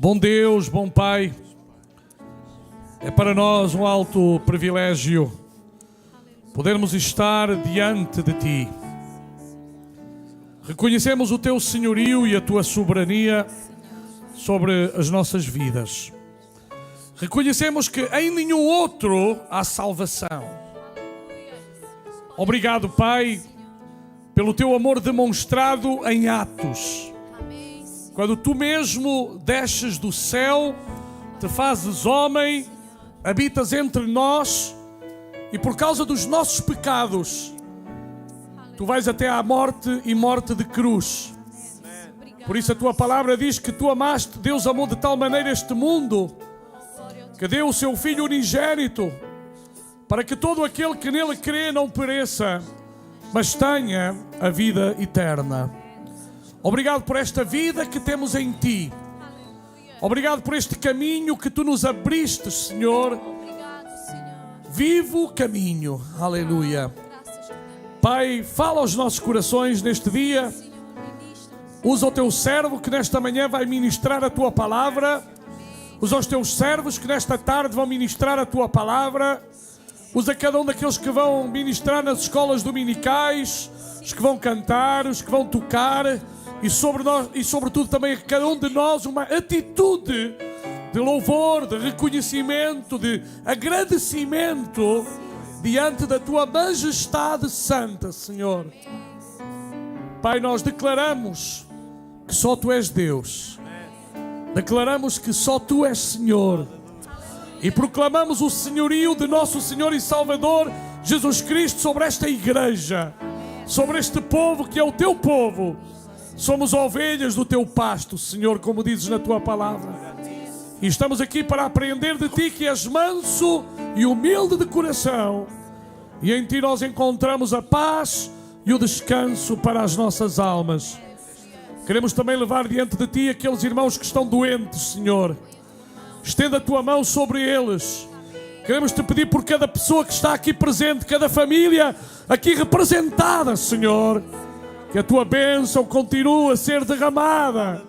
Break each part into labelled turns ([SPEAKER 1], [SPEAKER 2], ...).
[SPEAKER 1] Bom Deus, bom Pai, é para nós um alto privilégio podermos estar diante de Ti. Reconhecemos o Teu senhorio e a Tua soberania sobre as nossas vidas. Reconhecemos que em nenhum outro há salvação. Obrigado, Pai, pelo Teu amor demonstrado em atos. Quando Tu mesmo desces do céu, te fazes homem, habitas entre nós e por causa dos nossos pecados, Tu vais até à morte e morte de cruz. Por isso a Tua palavra diz que Tu amaste, Deus amou de tal maneira este mundo, que deu o Seu Filho unigênito, para que todo aquele que nele crê não pereça, mas tenha a vida eterna. Obrigado por esta vida que temos em Ti. Obrigado por este caminho que Tu nos abriste, Senhor. Vivo caminho. Aleluia. Pai, fala aos nossos corações neste dia. Usa o Teu servo que nesta manhã vai ministrar a Tua palavra. Usa os Teus servos que nesta tarde vão ministrar a Tua palavra. Usa cada um daqueles que vão ministrar nas escolas dominicais, os que vão cantar, os que vão tocar. E sobretudo também a cada um de nós uma atitude de louvor, de reconhecimento, de agradecimento diante da Tua majestade santa, Senhor. Pai, nós declaramos que só Tu és Deus. Declaramos que só Tu és Senhor. E proclamamos o senhorio de nosso Senhor e Salvador Jesus Cristo sobre esta igreja, sobre este povo que é o Teu povo. Somos ovelhas do Teu pasto, Senhor, como dizes na Tua palavra. E estamos aqui para aprender de Ti que és manso e humilde de coração. E em Ti nós encontramos a paz e o descanso para as nossas almas. Queremos também levar diante de Ti aqueles irmãos que estão doentes, Senhor. Estenda a Tua mão sobre eles. Queremos Te pedir por cada pessoa que está aqui presente, cada família aqui representada, Senhor. Que a Tua bênção continue a ser derramada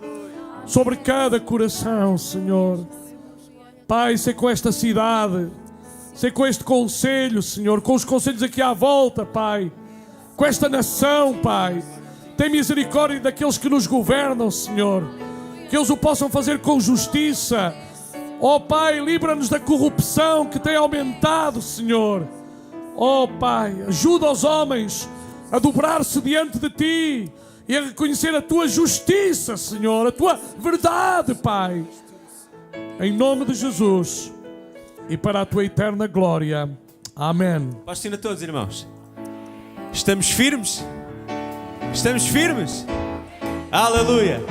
[SPEAKER 1] sobre cada coração, Senhor. Pai, sei com esta cidade, sei com este conselho, Senhor, com os conselhos aqui à volta, Pai, com esta nação, Pai. Tem misericórdia daqueles que nos governam, Senhor. Que eles o possam fazer com justiça. Ó Pai, livra-nos da corrupção que tem aumentado, Senhor. Ó Pai, ajuda os homens a dobrar-se diante de Ti e a reconhecer a Tua justiça, Senhor, a Tua verdade, Pai. Em nome de Jesus e para a Tua eterna glória. Amém.
[SPEAKER 2] Pastem a todos, irmãos. Estamos firmes? Estamos firmes? Aleluia!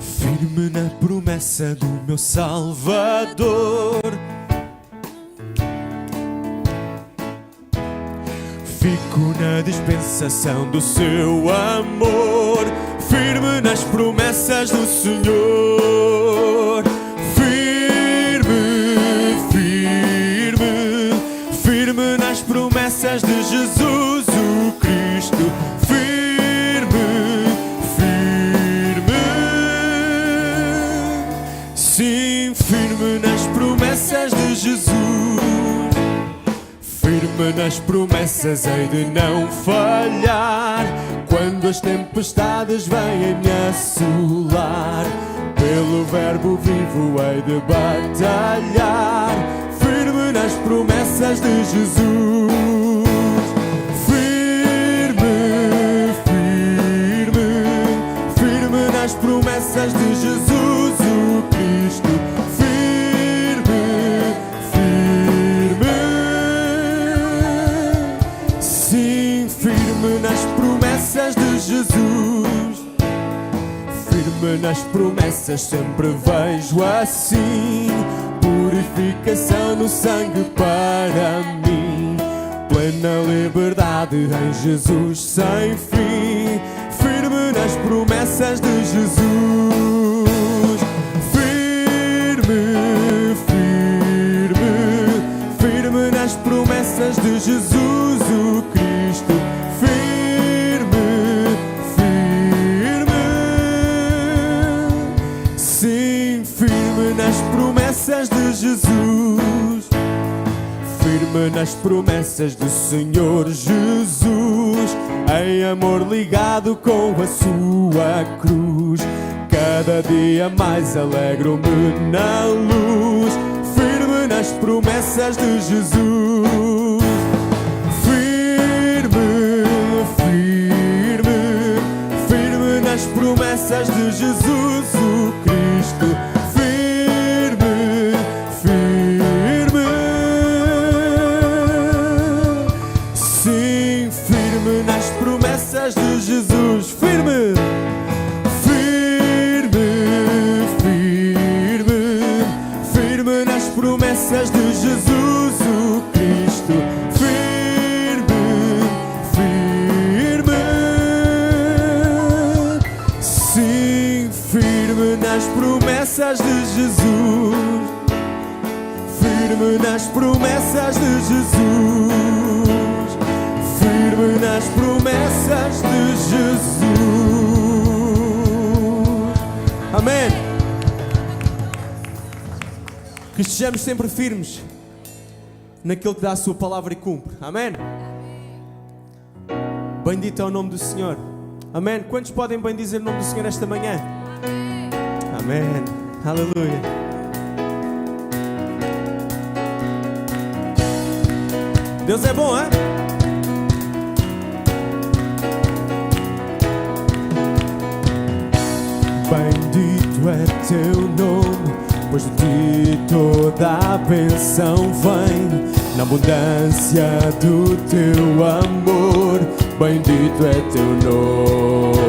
[SPEAKER 2] Firme na promessa do meu Salvador, fico na dispensação do Seu amor, firme nas promessas do Senhor. Firme, firme, firme nas promessas de Jesus o Cristo. Firme, firme, sim, firme nas promessas de Jesus. Firme nas promessas, hei de não falhar quando as tempestades vêm me assolar. Pelo verbo vivo hei de batalhar, firme nas promessas de Jesus. Firme, firme, firme nas promessas de Jesus o Cristo. Nas promessas de Jesus, firme nas promessas, sempre vejo assim purificação no sangue para mim, plena liberdade em Jesus sem fim. Firme nas promessas de Jesus, firme, firme, firme nas promessas de Jesus o Cristo. Firme, firme, Jesus. Firme nas promessas do Senhor Jesus, em amor ligado com a sua cruz. Cada dia mais alegro-me na luz, firme nas promessas de Jesus. Firme, firme, firme nas promessas de Jesus o Cristo. Firme, firme, sim, firme nas promessas de Jesus. Firme, promessas de Jesus o Cristo. Firme, firme, sim, firme nas promessas de Jesus. Firme nas promessas de Jesus. Firme nas promessas de Jesus. Amém. Que estejamos sempre firmes naquilo que dá a sua palavra e cumpre. Amém? Bendito é o nome do Senhor. Amém? Quantos podem bendizer o nome do Senhor esta manhã? Amém. Aleluia. Deus é bom, hein? Bendito é teu nome, pois de ti toda a bênção vem, na abundância do teu amor. Bendito é teu nome.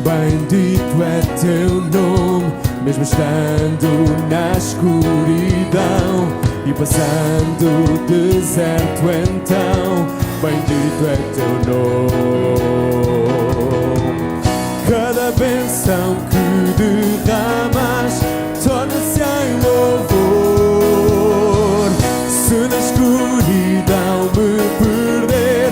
[SPEAKER 2] Bendito é teu nome, mesmo estando na escuridão e passando o deserto, então bendito é teu nome. Cada bênção que derramas torna-se em louvor. Se na escuridão me perder,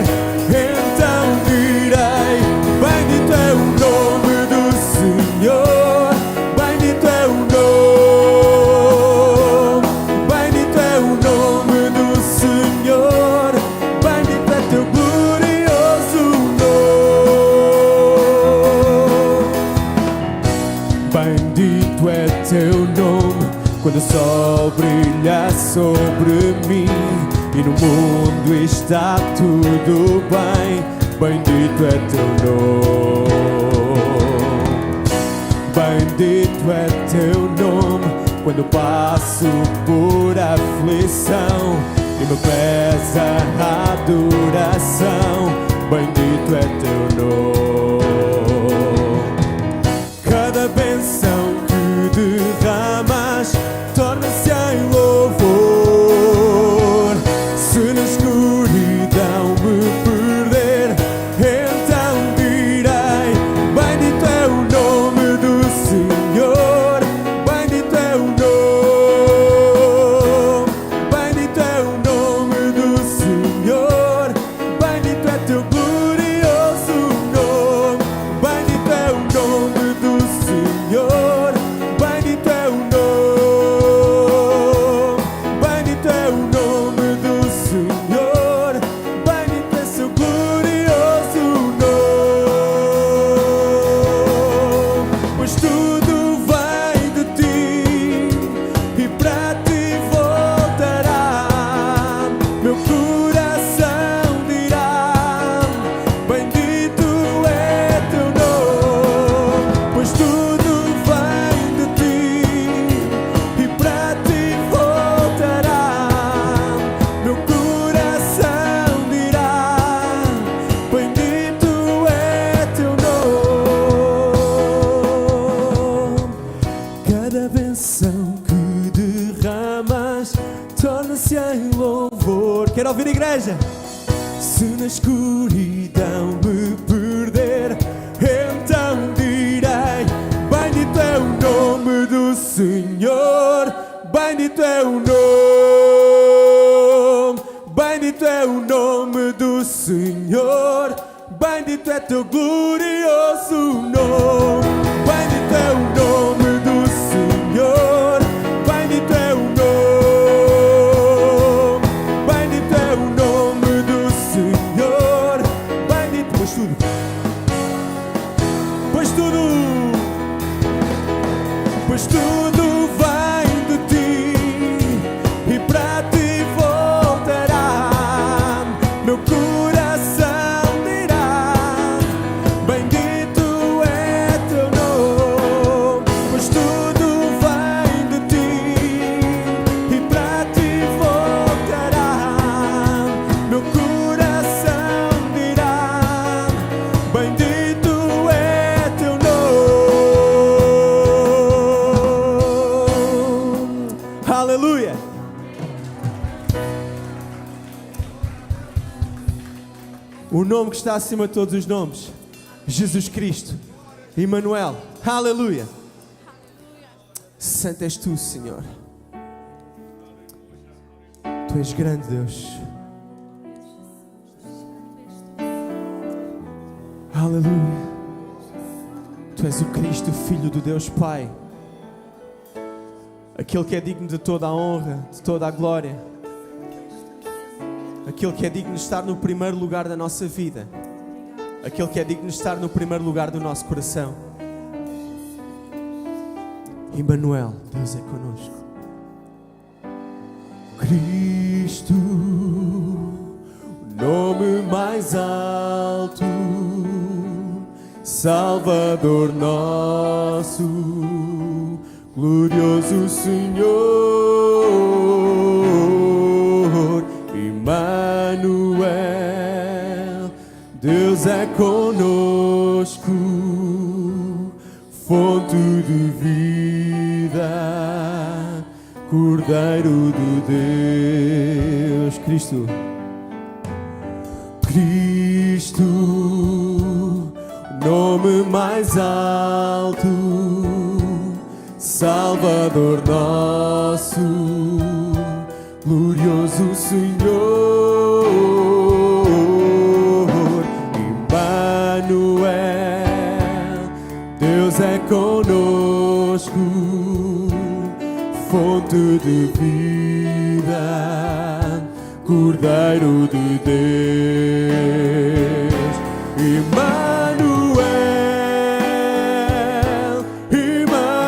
[SPEAKER 2] então direi: bendito é o nome do Senhor. Bendito é o nome. Bendito é o nome do Senhor. Bendito é teu glorioso nome. Bendito é teu nome, quando o sol brilha sobre mim e no mundo está tudo bem. Bendito é teu nome. Bendito é teu nome, quando passo por aflição e me pesa a adoração. Bendito é teu nome. Cada bênção que derramas torna-se em louvor. Se na escuridão me perder, então direi: bendito é o nome do Senhor. Bendito é o nome. Bendito é o nome do Senhor. Bendito é teu glorioso nome. Bendito é o nome do Senhor. Bendito é o nome. Bendito é o nome do Senhor. Bendito é seu glorioso nome. Pois tudo vem de ti e para ti voltará. Meu coração dirá: bendito é teu nome. Pois tudo vem de ti e para ti voltará. Meu coração dirá: bendito é teu nome. Cada bênção que derramas torna-se em louvor. Quero ouvir a igreja. Se na escuridão me perder, então direi: bendito é o nome do Senhor. Bendito é o nome. Bendito é o nome do Senhor. Bendito é teu glorioso nome. Bendito é o nome do Senhor. O nome que está acima de todos os nomes, Jesus Cristo, Emmanuel, aleluia. Santo és tu, Senhor. Tu és grande, Deus. Aleluia. Tu és o Cristo, Filho do Deus Pai, aquele que é digno de toda a honra, de toda a glória, aquele que é digno de estar no primeiro lugar da nossa vida, aquele que é digno de estar no primeiro lugar do nosso coração. Emmanuel, Deus é conosco. Cristo, o nome mais alto, Salvador nosso, glorioso Senhor, Emmanuel, Deus é conosco, fonte de vida, Cordeiro de Deus. Cristo, Cristo, nome mais alto, Salvador nosso, glorioso Senhor, Emmanuel, Deus é conosco, fonte de vida, Cordeiro de Deus. Emmanuel, Emmanuel,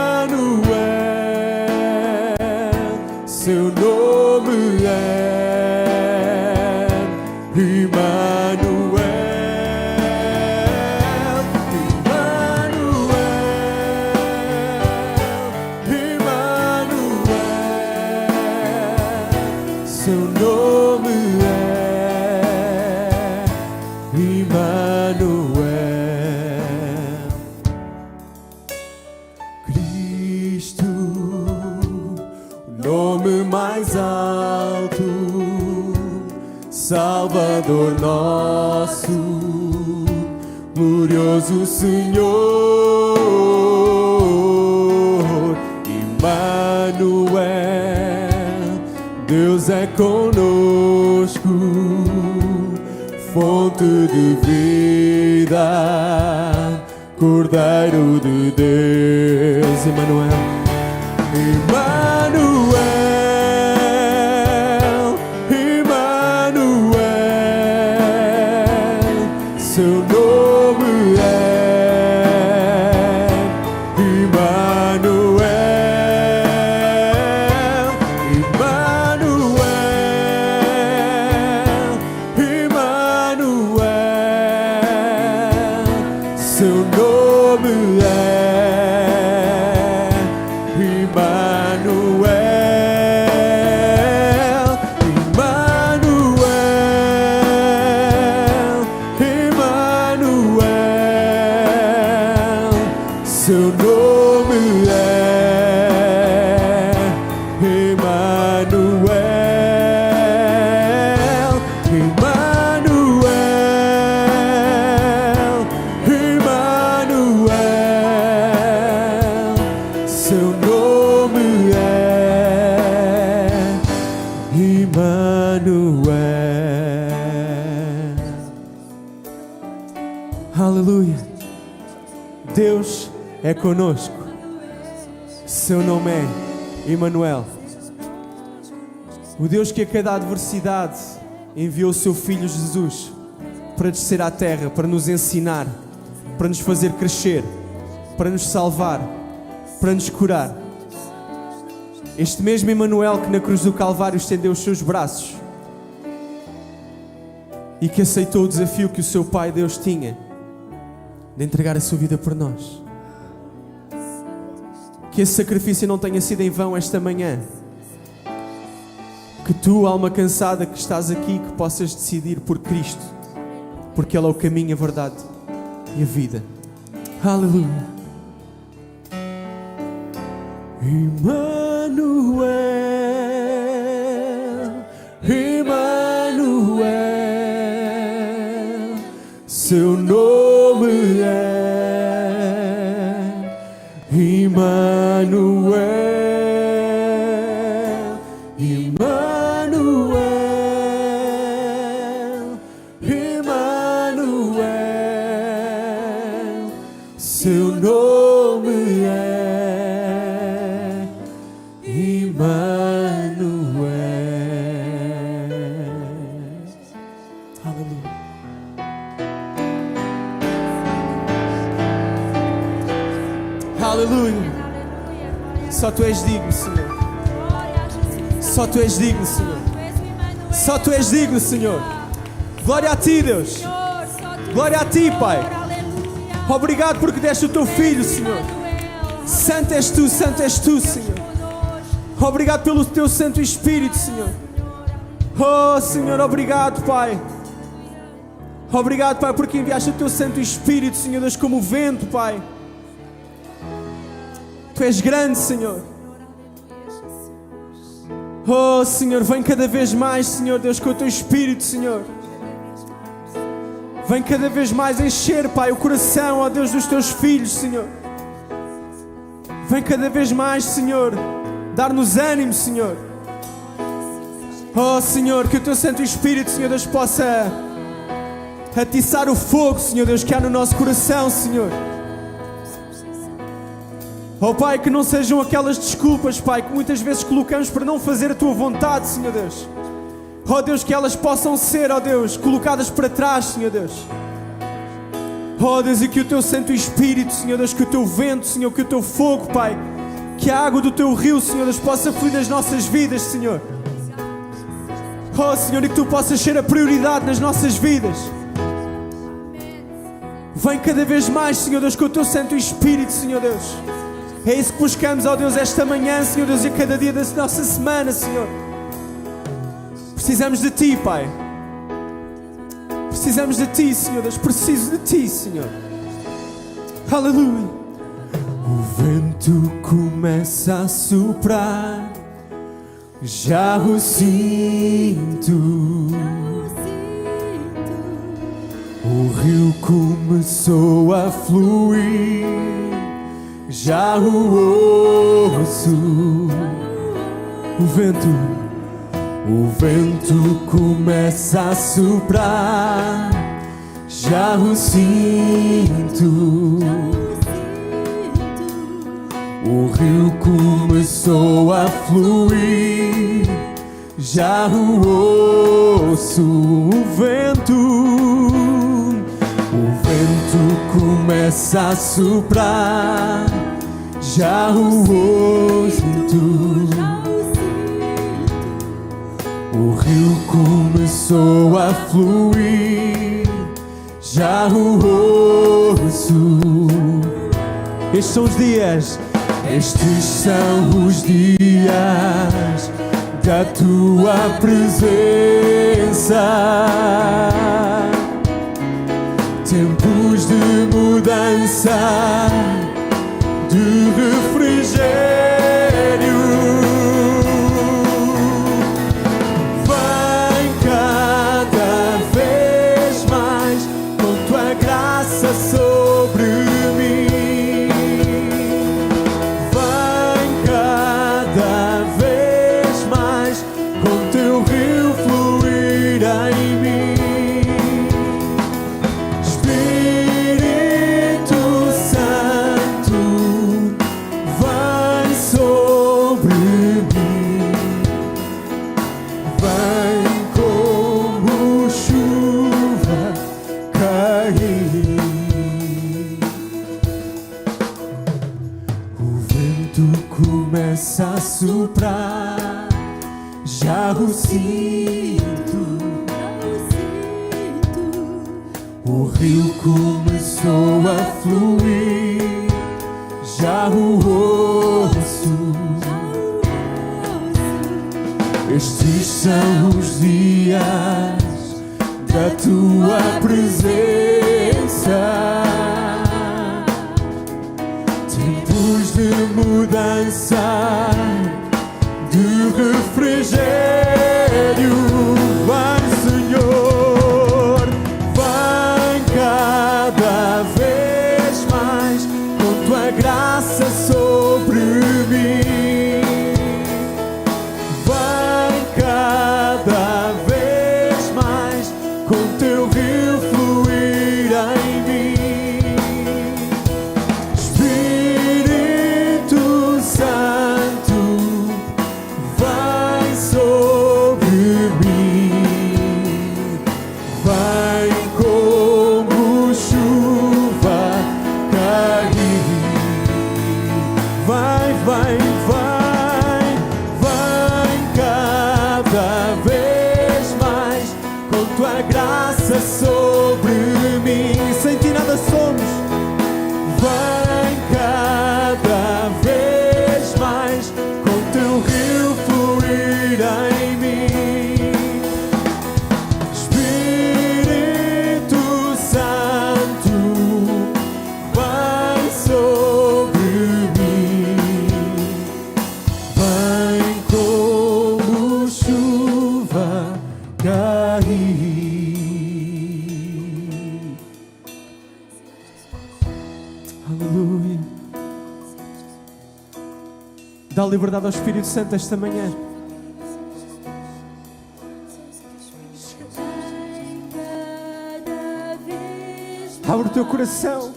[SPEAKER 2] seu nome é Emmanuel, Emmanuel, seu nome é Emmanuel. Cristo, o nome mais alto, Salvador nosso, glorioso Senhor, Emmanuel, Deus é conosco, fonte de vida, Cordeiro de Deus. Emmanuel, Emmanuel, Emmanuel, seu nome é Emmanuel, Emmanuel, Emmanuel, seu nome é Emmanuel, Emmanuel, Emmanuel, seu nome é Emmanuel, Emmanuel, Emmanuel, seu nome é Emmanuel. Aleluia. Deus é conosco. Seu nome é Emmanuel. O Deus que a cada adversidade enviou o seu Filho Jesus para descer à terra, para nos ensinar, para nos fazer crescer, para nos salvar, para nos curar. Este mesmo Emmanuel que na cruz do Calvário estendeu os seus braços e que aceitou o desafio que o seu Pai Deus tinha de entregar a sua vida por nós. Que esse sacrifício não tenha sido em vão esta manhã. Que tu, alma cansada que estás aqui, que possas decidir por Cristo, porque Ele é o caminho, a verdade e a vida. Aleluia. Emmanuel, seu nome é Emmanuel, Emmanuel, Emmanuel, seu nome é Emmanuel. Aleluia. Aleluia. Só Tu és digno, Senhor. Só Tu és digno, Senhor. Só Tu és digno, Senhor. Glória a Ti, Deus. Glória a Ti, Pai. Obrigado porque deste o Teu Filho, Senhor. Santo és Tu, Senhor. Obrigado pelo Teu Santo Espírito, Senhor. Oh, Senhor, obrigado, Pai. Obrigado, Pai, porque enviaste o Teu Santo Espírito, Senhor Deus, como o vento, Pai. Tu és grande, Senhor. Oh, Senhor, vem cada vez mais, Senhor Deus, com o Teu Espírito, Senhor. Vem cada vez mais encher, Pai, o coração, ó Deus, dos Teus filhos, Senhor. Vem cada vez mais, Senhor, dar-nos ânimo, Senhor. Oh, Senhor, que o Teu Santo Espírito, Senhor Deus, possa atiçar o fogo, Senhor Deus, que há no nosso coração, Senhor. Oh, Pai, que não sejam aquelas desculpas, Pai, que muitas vezes colocamos para não fazer a Tua vontade, Senhor Deus. Oh, Deus, que elas possam ser, oh Deus, colocadas para trás, Senhor Deus. Oh, Deus, e que o Teu Santo Espírito, Senhor Deus, que o Teu vento, Senhor, que o Teu fogo, Pai, que a água do Teu rio, Senhor Deus, possa fluir nas nossas vidas, Senhor. Oh, Senhor, e que Tu possas ser a prioridade nas nossas vidas. Vem cada vez mais, Senhor Deus, com o Teu Santo Espírito, Senhor Deus. É isso que buscamos, ó Deus, esta manhã, Senhor Deus, e a cada dia da nossa semana, Senhor. Precisamos de Ti, Pai. Precisamos de Ti, Senhor Deus. Preciso de Ti, Senhor. Aleluia. O vento começa a soprar, já o sinto. O rio começou a fluir, já o ouço. O vento começa a soprar, já o sinto. O rio começou a fluir, já o ouço. O vento começa a soprar, já o ouço. O rio começou a fluir, já o ouço. Estes são os dias, estes são os dias da Tua presença. Tempos de mudança, de refrigério. Vem cada vez mais com Tua graça sobre mim. Vem cada vez mais com Teu rio fluir em mim. Começa a soprar, já o sinto. O rio começou a fluir, já o ouço. Estes são os dias da Tua presença. Tempos de mudança, de refrigério. Vai, Senhor, vem cá. mim. Vem como chuva cair. Vem, vem, vem, vem cada vez mais, com tua graça sobre mim. Sem ti nada somos. Vem cada vez mais, com teu rio fluir em mim. Espírito Santo, vem sobre mim. Vem como chuva cair. Aleluia. Dá liberdade ao Espírito Santo esta manhã. Abre o teu coração.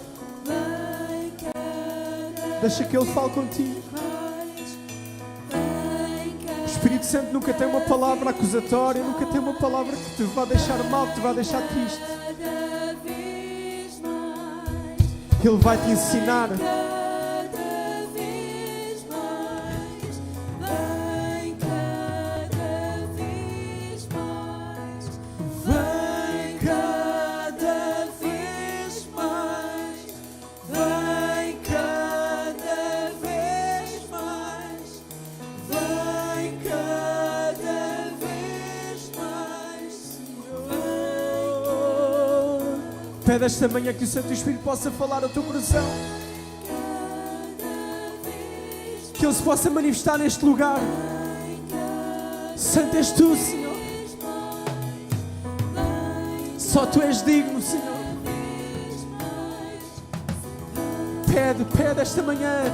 [SPEAKER 2] Deixa que Ele fale contigo. O Espírito Santo nunca tem uma palavra acusatória, nunca tem uma palavra que te vá deixar mal, que te vá deixar triste. Ele vai te ensinar. Pede esta manhã que o Santo Espírito possa falar ao teu coração, que Ele se possa manifestar neste lugar. Santo és tu, Senhor. Só tu és digno, Senhor. Pede, pede esta manhã.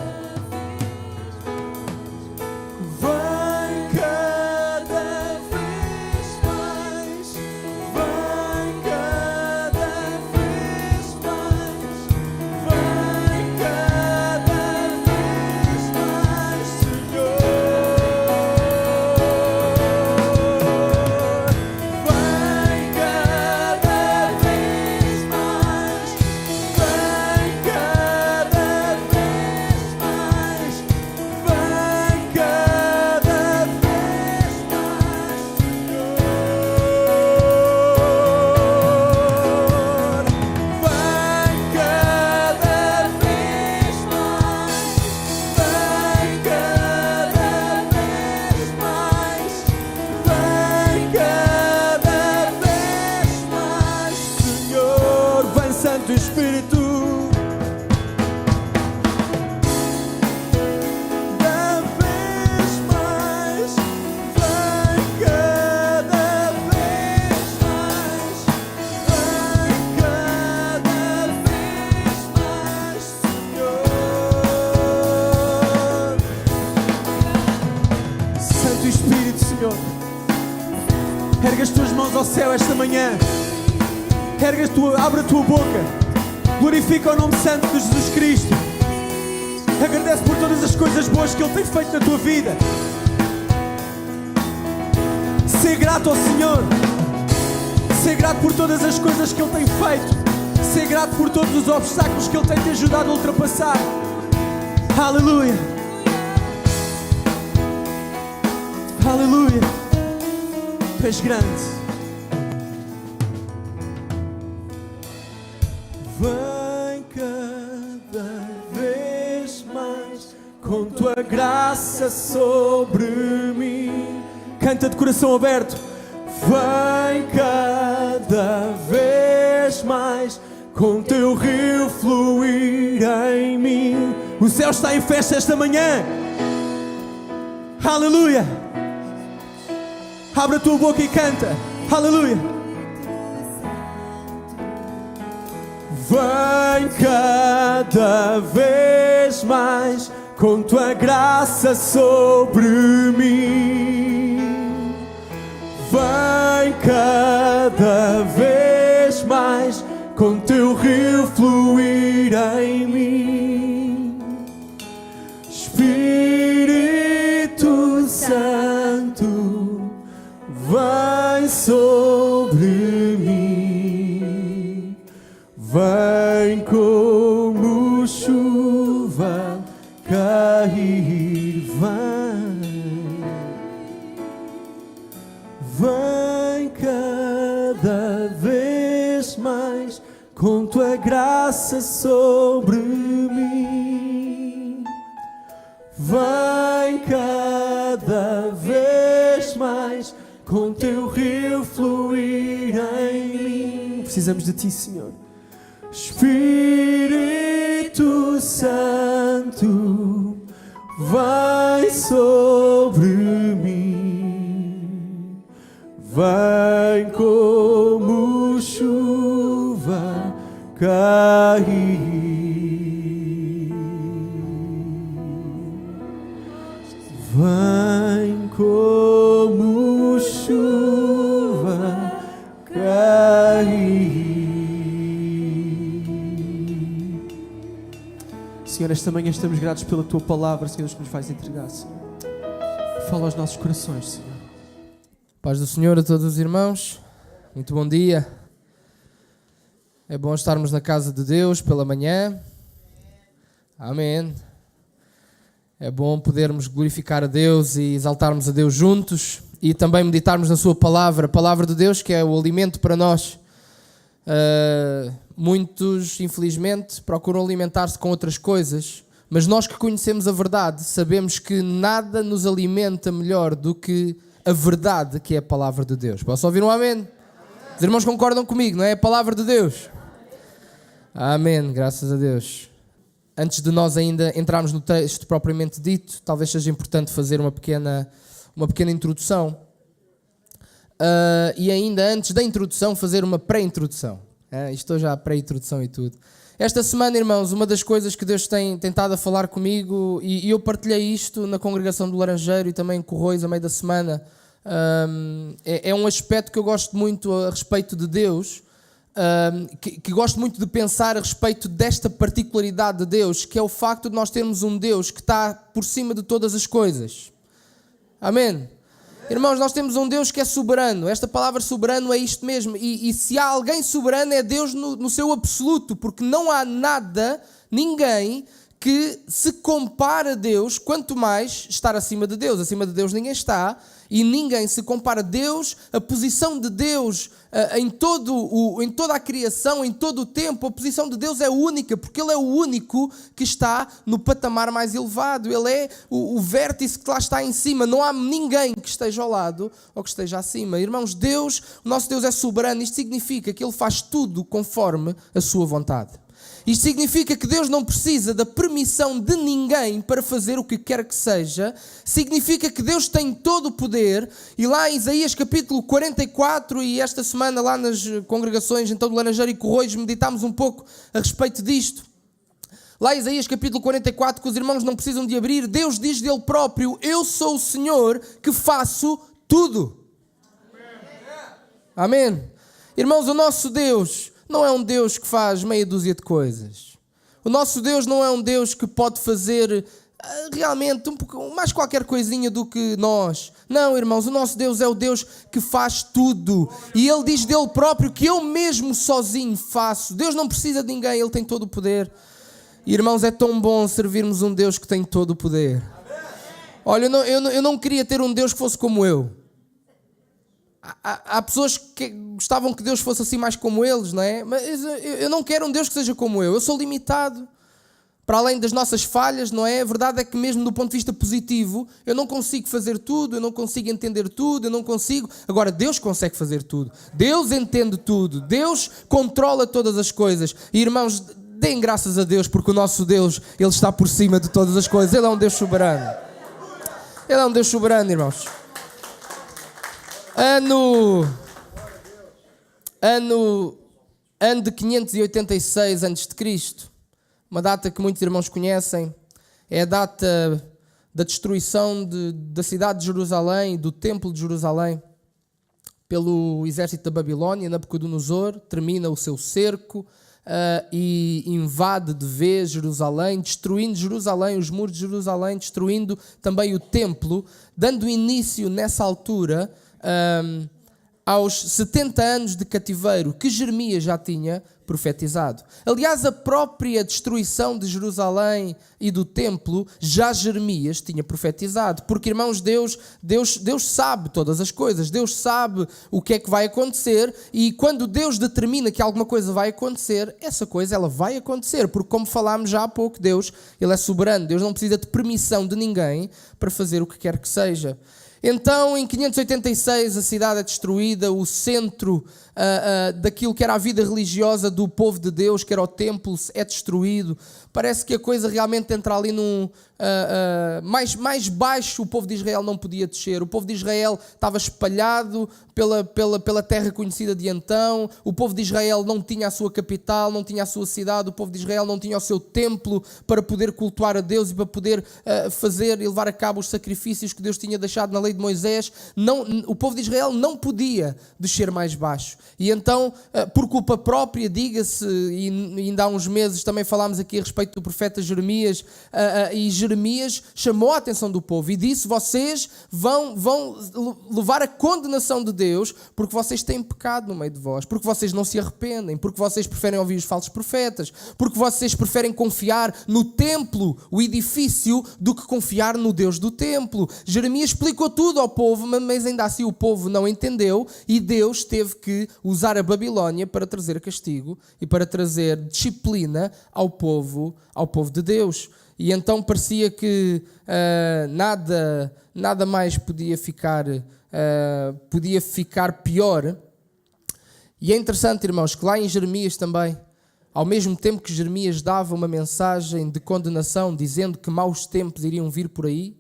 [SPEAKER 2] Santo Espírito, cada vez mais, vem cada vez mais, vem cada vez mais, Senhor. Santo Espírito, Senhor, erga as tuas mãos ao céu esta manhã. Abre a tua boca, glorifica o nome santo de Jesus Cristo. Agradece por todas as coisas boas que Ele tem feito na tua vida. Sê grato ao Senhor. Sê grato por todas as coisas que Ele tem feito. Sê grato por todos os obstáculos que Ele tem te ajudado a ultrapassar. Aleluia. Aleluia. Tu és grande. Vem cada vez mais, com tua graça sobre mim. Canta de coração aberto. Vem cada vez mais, com teu rio fluir em mim. O céu está em festa esta manhã. Aleluia. Abre a tua boca e canta. Aleluia. Vem cada vez mais, com tua graça sobre mim. Vem cada vez mais, com teu rio fluir em mim. Espírito Santo, vem sobre mim, vem como chuva cair, vem cada vez mais com tua graça sobre mim, vem cada vez mais com teu rio fluir em mim. Precisamos de ti, Senhor. Espírito Santo, vem sobre mim, vem como chuva cair. Vem como chuva cair. Senhor, esta manhã estamos gratos pela Tua palavra, Senhor, que nos vais entregar, Senhor. Fala aos nossos corações, Senhor.
[SPEAKER 3] Paz do Senhor a todos os irmãos. Muito bom dia. É bom estarmos na casa de Deus pela manhã. Amém. É bom podermos glorificar a Deus e exaltarmos a Deus juntos e também meditarmos na sua palavra, a palavra de Deus, que é o alimento para nós. Muitos, infelizmente, procuram alimentar-se com outras coisas, mas nós que conhecemos a verdade sabemos que nada nos alimenta melhor do que a verdade, que é a palavra de Deus. Posso ouvir um amém? Os irmãos concordam comigo, não é? A palavra de Deus. Amém, graças a Deus. Antes de nós ainda entrarmos no texto propriamente dito, talvez seja importante fazer uma pequena introdução. E ainda antes da introdução, fazer uma pré-introdução. Estou já a pré-introdução e tudo. Esta semana, irmãos, uma das coisas que Deus tem tentado a falar comigo, e eu partilhei isto na congregação do Laranjeiro e também com o Corroios a meio da semana, é um aspecto que eu gosto muito a respeito de Deus, que gosto muito de pensar a respeito desta particularidade de Deus, que é o facto de nós termos um Deus que está por cima de todas as coisas. Amém? Irmãos, nós temos um Deus que é soberano. Esta palavra soberano é isto mesmo. E se há alguém soberano é Deus no seu absoluto, porque não há nada, ninguém que se compara a Deus, quanto mais estar acima de Deus. Acima de Deus ninguém está, e ninguém se compara a Deus, a posição de Deus em toda a criação, em todo o tempo. A posição de Deus é única, porque Ele é o único que está no patamar mais elevado. Ele é o vértice que lá está em cima. Não há ninguém que esteja ao lado ou que esteja acima. Irmãos, Deus, o nosso Deus é soberano. Isto significa que Ele faz tudo conforme a sua vontade. Isto significa que Deus não precisa da permissão de ninguém para fazer o que quer que seja. Significa que Deus tem todo o poder. E lá em Isaías capítulo 44, e esta semana lá nas congregações então do Laranjeiro e Corroios meditámos um pouco a respeito disto. Lá em Isaías capítulo 44, que os irmãos não precisam de abrir, Deus diz dele próprio: eu sou o Senhor que faço tudo. Amém? Irmãos, o nosso Deus não é um Deus que faz meia dúzia de coisas. O nosso Deus não é um Deus que pode fazer realmente mais qualquer coisinha do que nós. Não, irmãos, o nosso Deus é o Deus que faz tudo. E Ele diz dele próprio que eu mesmo sozinho faço. Deus não precisa de ninguém, Ele tem todo o poder. E, irmãos, é tão bom servirmos um Deus que tem todo o poder. Olha, eu não queria ter um Deus que fosse como eu. Há pessoas que gostavam que Deus fosse assim mais como eles, não é? Mas eu não quero um Deus que seja como eu. Eu sou limitado. Para além das nossas falhas, não é? A verdade é que mesmo do ponto de vista positivo, eu não consigo fazer tudo, eu não consigo entender tudo, eu não consigo... Agora, Deus consegue fazer tudo. Deus entende tudo. Deus controla todas as coisas. E, irmãos, deem graças a Deus, porque o nosso Deus, Ele está por cima de todas as coisas. Ele é um Deus soberano. Ele é um Deus soberano, irmãos. Ano de 586 a.C., uma data que muitos irmãos conhecem, é a data da destruição da cidade de Jerusalém, do templo de Jerusalém, pelo exército da Babilónia. Nabucodonosor termina o seu cerco e invade de vez Jerusalém, destruindo Jerusalém, os muros de Jerusalém, destruindo também o templo, dando início nessa altura aos 70 anos de cativeiro que Jeremias já tinha profetizado. Aliás, a própria destruição de Jerusalém e do templo já Jeremias tinha profetizado. Porque, irmãos, Deus sabe todas as coisas. Deus sabe o que é que vai acontecer, e quando Deus determina que alguma coisa vai acontecer, essa coisa ela vai acontecer. Porque, como falámos já há pouco, Deus ele é soberano. Deus não precisa de permissão de ninguém para fazer o que quer que seja. Então, em 586, a cidade é destruída, o centro daquilo que era a vida religiosa do povo de Deus, que era o templo, é destruído. Parece que a coisa realmente entra ali num... mais baixo o povo de Israel não podia descer. O povo de Israel estava espalhado pela terra conhecida de então. O povo de Israel não tinha a sua capital, não tinha a sua cidade. O povo de Israel não tinha o seu templo para poder cultuar a Deus e para poder fazer e levar a cabo os sacrifícios que Deus tinha deixado na lei de Moisés. O povo de Israel não podia descer mais baixo. E então, por culpa própria, diga-se, e ainda há uns meses também falámos aqui a respeito do profeta Jeremias, e Jeremias chamou a atenção do povo e disse: vocês vão levar a condenação de Deus porque vocês têm pecado no meio de vós, porque vocês não se arrependem, porque vocês preferem ouvir os falsos profetas, porque vocês preferem confiar no templo, o edifício, do que confiar no Deus do templo. Jeremias explicou tudo ao povo, mas ainda assim o povo não entendeu, e Deus teve que usar a Babilónia para trazer castigo e para trazer disciplina ao povo de Deus. E então parecia que nada mais podia ficar pior. E é interessante, irmãos, que lá em Jeremias também, ao mesmo tempo que Jeremias dava uma mensagem de condenação, dizendo que maus tempos iriam vir por aí,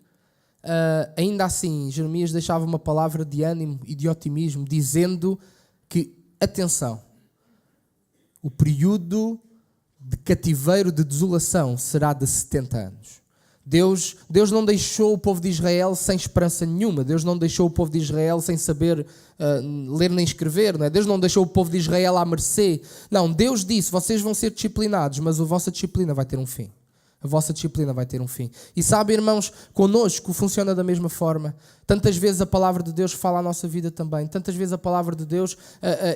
[SPEAKER 3] ainda assim Jeremias deixava uma palavra de ânimo e de otimismo, dizendo que, atenção, o período de cativeiro, de desolação, será de 70 anos. Deus não deixou o povo de Israel sem esperança nenhuma. Deus não deixou o povo de Israel sem saber ler nem escrever. Não é? Deus não deixou o povo de Israel à mercê. Não, Deus disse: vocês vão ser disciplinados, mas a vossa disciplina vai ter um fim. A vossa disciplina vai ter um fim. E sabe, irmãos, connosco funciona da mesma forma. Tantas vezes a palavra de Deus fala à nossa vida também. Tantas vezes a palavra de Deus,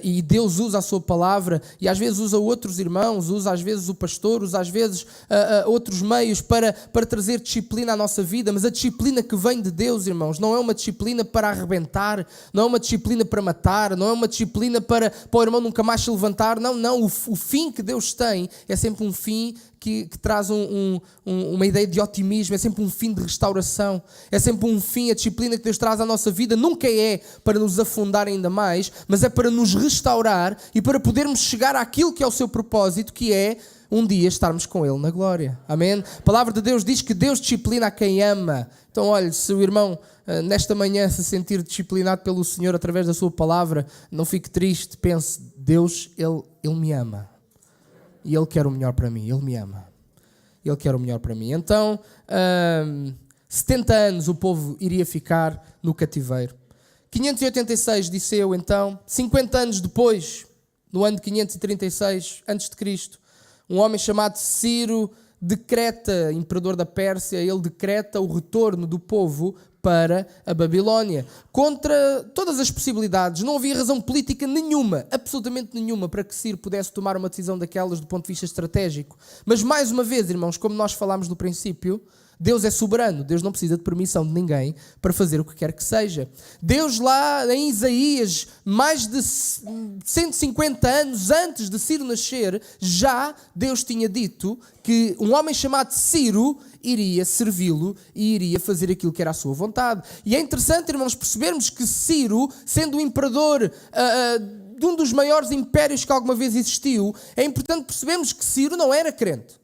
[SPEAKER 3] e Deus usa a sua palavra, e às vezes usa outros irmãos, usa às vezes o pastor, usa às vezes outros meios para trazer disciplina à nossa vida. Mas a disciplina que vem de Deus, irmãos, não é uma disciplina para arrebentar, não é uma disciplina para matar, não é uma disciplina para o irmão nunca mais se levantar. Não. O fim que Deus tem é sempre um fim que traz uma ideia de otimismo, é sempre um fim de restauração, é sempre um fim. A disciplina que Deus traz à nossa vida nunca é para nos afundar ainda mais, mas é para nos restaurar e para podermos chegar àquilo que é o seu propósito, que é um dia estarmos com Ele na glória. Amém? A palavra de Deus diz que Deus disciplina a quem ama. Então, olha, se o irmão nesta manhã se sentir disciplinado pelo Senhor através da sua palavra, não fique triste, pense: Deus, Ele me ama. E Ele quer o melhor para mim. Ele me ama. Ele quer o melhor para mim. Então, 70 anos o povo iria ficar no cativeiro. 586, disse eu, então, 50 anos depois, no ano de 536 a.C., um homem chamado Ciro decreta, imperador da Pérsia, ele decreta o retorno do povo para a Babilónia. Contra todas as possibilidades, não havia razão política nenhuma, absolutamente nenhuma, para que Ciro pudesse tomar uma decisão daquelas do ponto de vista estratégico. Mas mais uma vez, irmãos, como nós falámos no princípio, Deus é soberano. Deus não precisa de permissão de ninguém para fazer o que quer que seja. Deus lá em Isaías, mais de 150 anos antes de Ciro nascer, já Deus tinha dito que um homem chamado Ciro iria servi-lo e iria fazer aquilo que era a sua vontade. E é interessante, irmãos, percebermos que Ciro, sendo o imperador de um dos maiores impérios que alguma vez existiu, é importante percebermos que Ciro não era crente.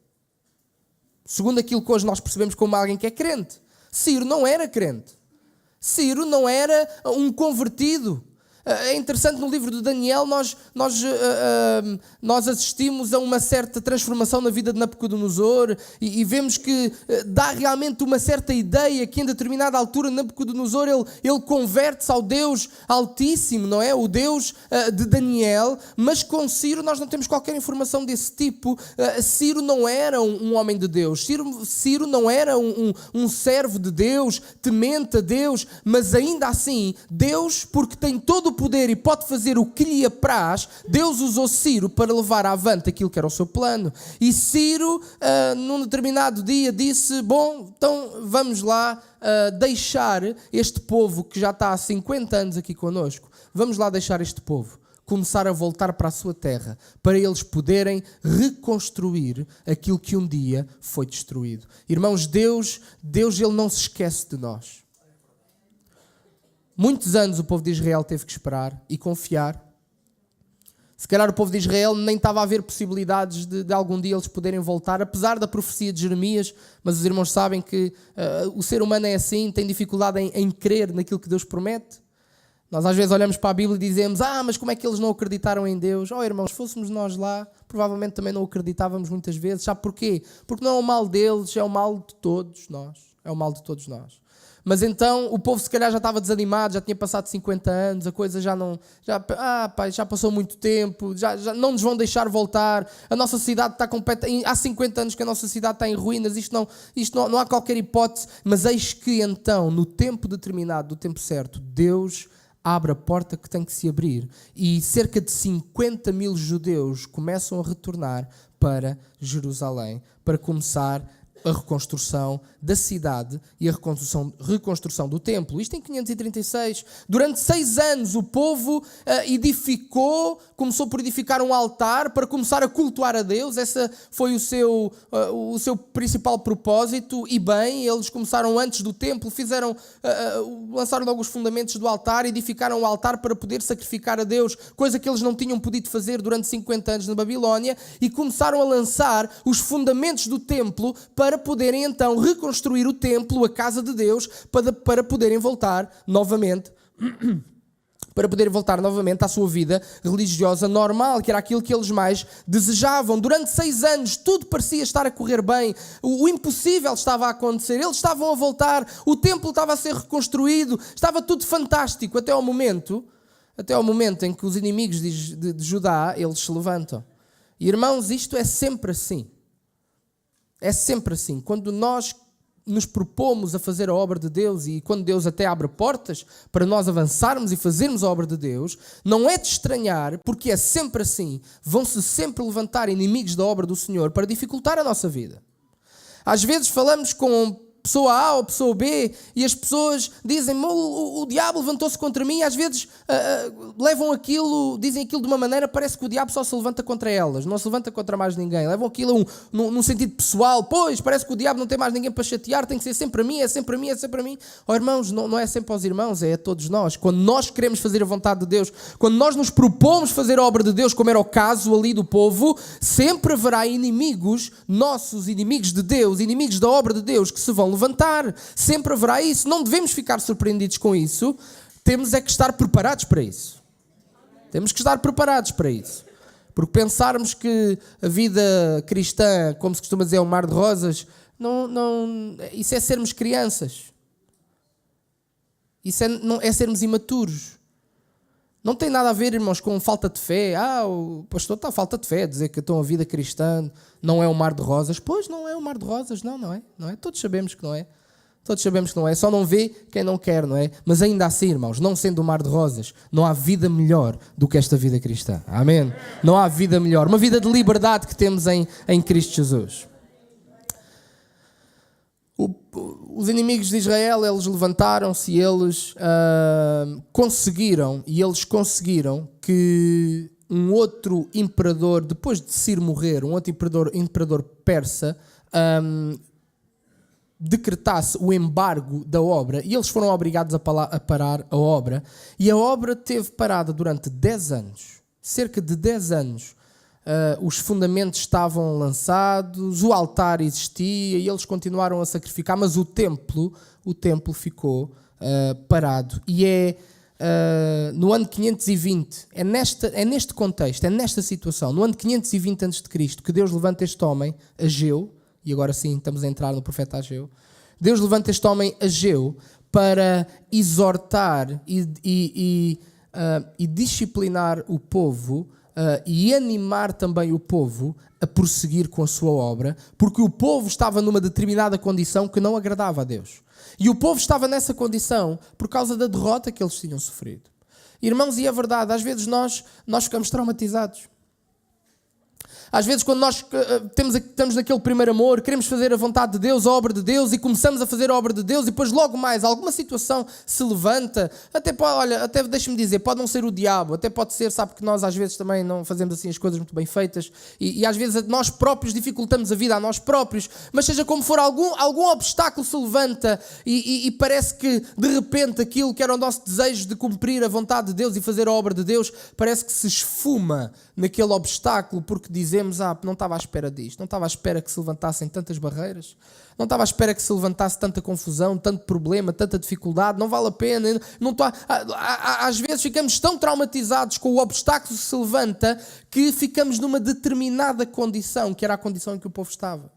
[SPEAKER 3] Segundo aquilo que hoje nós percebemos como alguém que é crente. Ciro não era crente. Ciro não era um convertido. É interessante, no livro de Daniel nós assistimos a uma certa transformação na vida de Nabucodonosor e vemos que dá realmente uma certa ideia que em determinada altura Nabucodonosor ele converte-se ao Deus Altíssimo, não é? O Deus de Daniel, mas com Ciro nós não temos qualquer informação desse tipo. Ciro não era um homem de Deus, Ciro não era um servo de Deus, temente a Deus, mas ainda assim, Deus, porque tem todo o poder e pode fazer o que lhe apraz, Deus usou Ciro para levar avante aquilo que era o seu plano. E Ciro, num determinado dia, disse: bom, então vamos lá deixar este povo que já está há 50 anos aqui connosco, vamos lá deixar este povo começar a voltar para a sua terra, para eles poderem reconstruir aquilo que um dia foi destruído. Irmãos, Deus ele não se esquece de nós. Muitos anos o povo de Israel teve que esperar e confiar. Se calhar o povo de Israel nem estava a ver possibilidades de algum dia eles poderem voltar, apesar da profecia de Jeremias, mas os irmãos sabem que o ser humano é assim, tem dificuldade em crer naquilo que Deus promete. Nós às vezes olhamos para a Bíblia e dizemos: mas como é que eles não acreditaram em Deus? Irmãos, se fôssemos nós lá, provavelmente também não acreditávamos muitas vezes. Sabe porquê? Porque não é o mal deles, é o mal de todos nós. É o mal de todos nós. Mas então o povo se calhar já estava desanimado, já tinha passado 50 anos, a coisa já não... já passou muito tempo, já não nos vão deixar voltar, a nossa cidade está completa... Há 50 anos que a nossa cidade está em ruínas, isto não há qualquer hipótese. Mas eis que então, no tempo determinado, no tempo certo, Deus abre a porta que tem que se abrir e cerca de 50 mil judeus começam a retornar para Jerusalém para começar a reconstrução da cidade e a reconstrução do templo. Isto em 536. Durante 6 anos o povo começou por edificar um altar para começar a cultuar a Deus. Esse foi o seu principal propósito. E bem, eles começaram antes do templo, lançaram logo os fundamentos do altar, edificaram o altar para poder sacrificar a Deus, coisa que eles não tinham podido fazer durante 50 anos na Babilónia, e começaram a lançar os fundamentos do templo para poderem então reconstruir o templo, a casa de Deus, para poderem voltar novamente à sua vida religiosa normal, que era aquilo que eles mais desejavam. Durante 6 anos tudo parecia estar a correr bem, o impossível estava a acontecer, eles estavam a voltar, o templo estava a ser reconstruído, estava tudo fantástico, até ao momento em que os inimigos de Judá, eles se levantam. E irmãos, isto é sempre assim. É sempre assim. Quando nós nos propomos a fazer a obra de Deus e quando Deus até abre portas para nós avançarmos e fazermos a obra de Deus, não é de estranhar, porque é sempre assim. Vão-se sempre levantar inimigos da obra do Senhor para dificultar a nossa vida. Às vezes falamos com pessoa A ou pessoa B e as pessoas dizem: o diabo levantou-se contra mim. Às vezes dizem aquilo de uma maneira, parece que o diabo só se levanta contra elas, não se levanta contra mais ninguém. Levam aquilo num sentido pessoal. Pois, parece que o diabo não tem mais ninguém para chatear, tem que ser sempre a mim, é sempre a mim, é sempre a mim. Irmãos, não é sempre aos irmãos, é a todos nós. Quando nós queremos fazer a vontade de Deus, quando nós nos propomos fazer a obra de Deus, como era o caso ali do povo, sempre haverá inimigos nossos, inimigos de Deus, inimigos da obra de Deus, que se vão levantar. Sempre haverá isso. Não devemos ficar surpreendidos com isso. Temos é que estar preparados para isso. Temos que estar preparados para isso. Porque pensarmos que a vida cristã, como se costuma dizer, é um mar de rosas, isso é sermos crianças. Isso é sermos imaturos. Não tem nada a ver, irmãos, com falta de fé. O pastor está a falta de fé, dizer que então a vida cristã não é um mar de rosas. Pois, não é um mar de rosas, não é? Não é? Todos sabemos que não é. Todos sabemos que não é. Só não vê quem não quer, não é? Mas ainda assim, irmãos, não sendo um mar de rosas, não há vida melhor do que esta vida cristã. Amém? Não há vida melhor. Uma vida de liberdade que temos em Cristo Jesus. Os inimigos de Israel, eles levantaram-se e eles conseguiram que um outro imperador, depois de Ciro morrer, um outro imperador persa, decretasse o embargo da obra, e eles foram obrigados a parar a obra, e a obra teve parada durante 10 anos, cerca de 10 anos. Os fundamentos estavam lançados, o altar existia e eles continuaram a sacrificar, mas o templo ficou parado. E é no ano 520, é neste contexto, é nesta situação, no ano 520 a.C., que Deus levanta este homem, Ageu, e agora sim estamos a entrar no profeta Ageu. Deus levanta este homem, Ageu, para exortar e disciplinar o povo e animar também o povo a prosseguir com a sua obra, porque o povo estava numa determinada condição que não agradava a Deus. E o povo estava nessa condição por causa da derrota que eles tinham sofrido. Irmãos, e é verdade, às vezes nós ficamos traumatizados. Às vezes quando nós estamos naquele primeiro amor, queremos fazer a vontade de Deus, a obra de Deus, e começamos a fazer a obra de Deus, e depois logo mais alguma situação se levanta, até deixe-me dizer, pode não ser o diabo, até pode ser, sabe que nós às vezes também não fazemos assim as coisas muito bem feitas, e às vezes nós próprios dificultamos a vida a nós próprios, mas seja como for, algum obstáculo se levanta, e parece que de repente aquilo que era o nosso desejo de cumprir a vontade de Deus e fazer a obra de Deus, parece que se esfuma naquele obstáculo, porque dizemos, não estava à espera disto, não estava à espera que se levantassem tantas barreiras, não estava à espera que se levantasse tanta confusão, tanto problema, tanta dificuldade, não vale a pena. Às vezes ficamos tão traumatizados com o obstáculo que se levanta que ficamos numa determinada condição, que era a condição em que o povo estava.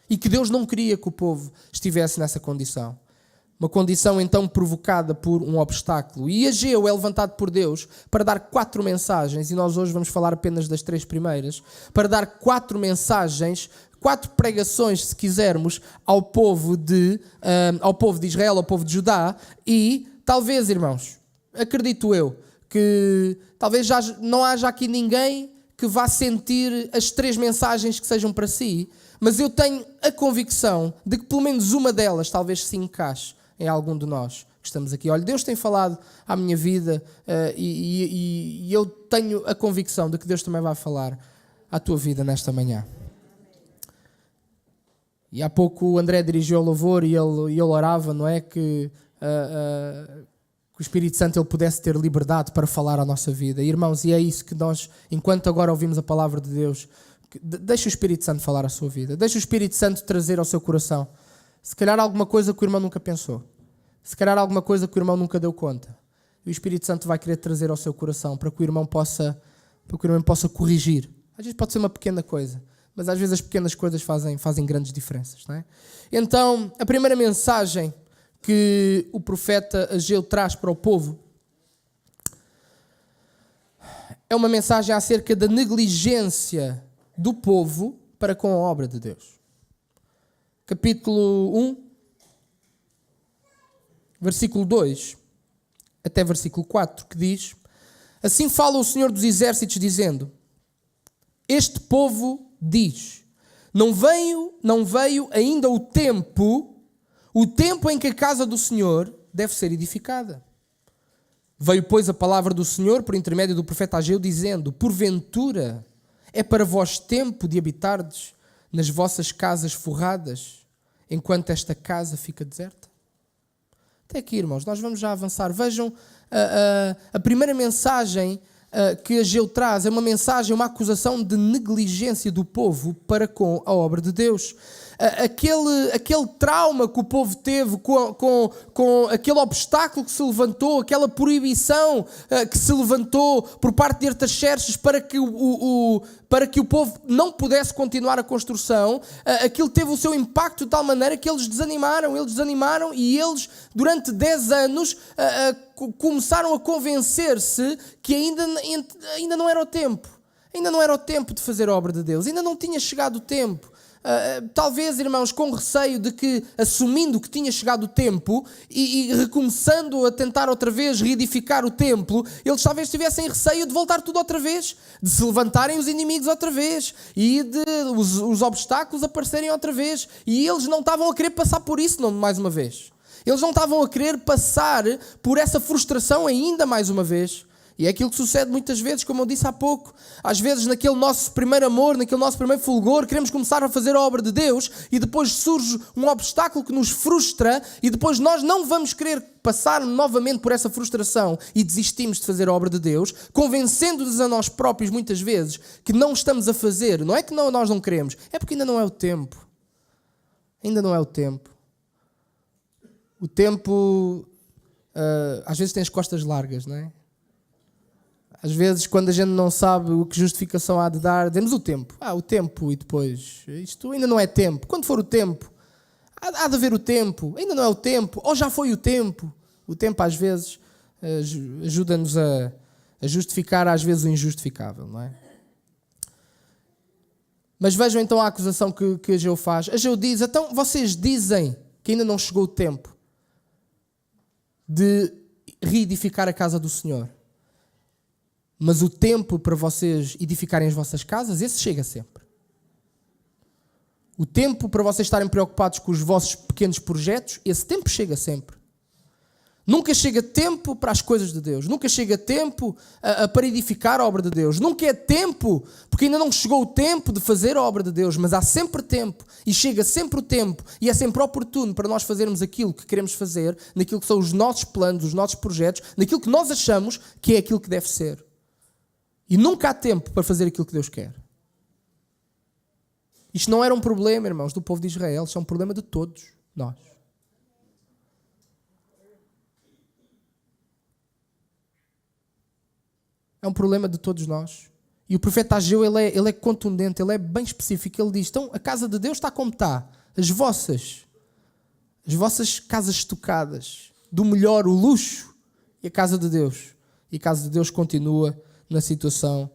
[SPEAKER 3] E que Deus não queria que o povo estivesse nessa condição. Uma condição então provocada por um obstáculo. E Ageu é levantado por Deus para dar 4 mensagens, e nós hoje vamos falar apenas das 3 primeiras, para dar 4 mensagens, 4 pregações, se quisermos, ao povo de Israel, ao povo de Judá, e talvez, irmãos, acredito eu, que talvez já não haja aqui ninguém que vá sentir as 3 mensagens que sejam para si, mas eu tenho a convicção de que pelo menos uma delas talvez se encaixe em algum de nós que estamos aqui. Olha, Deus tem falado à minha vida e eu tenho a convicção de que Deus também vai falar à tua vida nesta manhã. E há pouco o André dirigiu o louvor e ele orava, não é? Que o Espírito Santo ele pudesse ter liberdade para falar à nossa vida. E, irmãos, e é isso que nós, enquanto agora ouvimos a palavra de Deus, deixa o Espírito Santo falar à sua vida. Deixa o Espírito Santo trazer ao seu coração. Se calhar alguma coisa que o irmão nunca pensou. Se calhar alguma coisa que o irmão nunca deu conta. E o Espírito Santo vai querer trazer ao seu coração para que o irmão possa corrigir. Às vezes pode ser uma pequena coisa, mas às vezes as pequenas coisas fazem grandes diferenças, não é? Então, a primeira mensagem que o profeta Ageu traz para o povo é uma mensagem acerca da negligência do povo para com a obra de Deus. Capítulo 1, versículo 2, até versículo 4, que diz: assim fala o Senhor dos Exércitos, dizendo: este povo diz, não veio ainda o tempo em que a casa do Senhor deve ser edificada. Veio, pois, a palavra do Senhor por intermédio do profeta Ageu, dizendo: porventura é para vós tempo de habitardes nas vossas casas forradas, enquanto esta casa fica deserta? Até aqui, irmãos, nós vamos já avançar. Vejam, a primeira mensagem que Ageu traz é uma mensagem, uma acusação de negligência do povo para com a obra de Deus. Aquele trauma que o povo teve com aquele obstáculo que se levantou, aquela proibição que se levantou por parte de Artaxerxes para que o povo não pudesse continuar a construção, aquilo teve o seu impacto de tal maneira que eles desanimaram e eles, durante 10 anos, começaram a convencer-se que ainda não era o tempo. Ainda não era o tempo de fazer a obra de Deus. Ainda não tinha chegado o tempo. Talvez, irmãos, com receio de que, assumindo que tinha chegado o tempo e recomeçando a tentar outra vez reedificar o templo, eles talvez tivessem receio de voltar tudo outra vez, de se levantarem os inimigos outra vez e de os obstáculos aparecerem outra vez. E eles não estavam a querer passar por isso mais uma vez. Eles não estavam a querer passar por essa frustração ainda mais uma vez. E é aquilo que sucede muitas vezes, como eu disse há pouco. Às vezes, naquele nosso primeiro amor, naquele nosso primeiro fulgor, queremos começar a fazer a obra de Deus e depois surge um obstáculo que nos frustra e depois nós não vamos querer passar novamente por essa frustração e desistimos de fazer a obra de Deus, convencendo-nos a nós próprios muitas vezes que não estamos a fazer. Não é que nós não queremos, é porque ainda não é o tempo. Ainda não é o tempo. O tempo às vezes tem as costas largas, não é? Às vezes, quando a gente não sabe o que justificação há de dar, demos o tempo. O tempo e depois, isto ainda não é tempo. Quando for o tempo, há de haver o tempo. Ainda não é o tempo, ou já foi o tempo. O tempo, às vezes, ajuda-nos a justificar, às vezes, o injustificável, não é? Mas vejam então a acusação que Ageu faz. Ageu diz, então vocês dizem que ainda não chegou o tempo de reedificar a casa do Senhor. Mas o tempo para vocês edificarem as vossas casas, esse chega sempre. O tempo para vocês estarem preocupados com os vossos pequenos projetos, esse tempo chega sempre. Nunca chega tempo para as coisas de Deus. Nunca chega tempo para edificar a obra de Deus. Nunca é tempo, porque ainda não chegou o tempo de fazer a obra de Deus, mas há sempre tempo e chega sempre o tempo e é sempre oportuno para nós fazermos aquilo que queremos fazer, naquilo que são os nossos planos, os nossos projetos, naquilo que nós achamos que é aquilo que deve ser. E nunca há tempo para fazer aquilo que Deus quer. Isto não era um problema, irmãos, do povo de Israel. Isto é um problema de todos nós. É um problema de todos nós. E o profeta Ageu, ele é contundente, ele é bem específico. Ele diz, então a casa de Deus está como está. As vossas casas estocadas, do melhor, o luxo, e a casa de Deus. E a casa de Deus continua na situação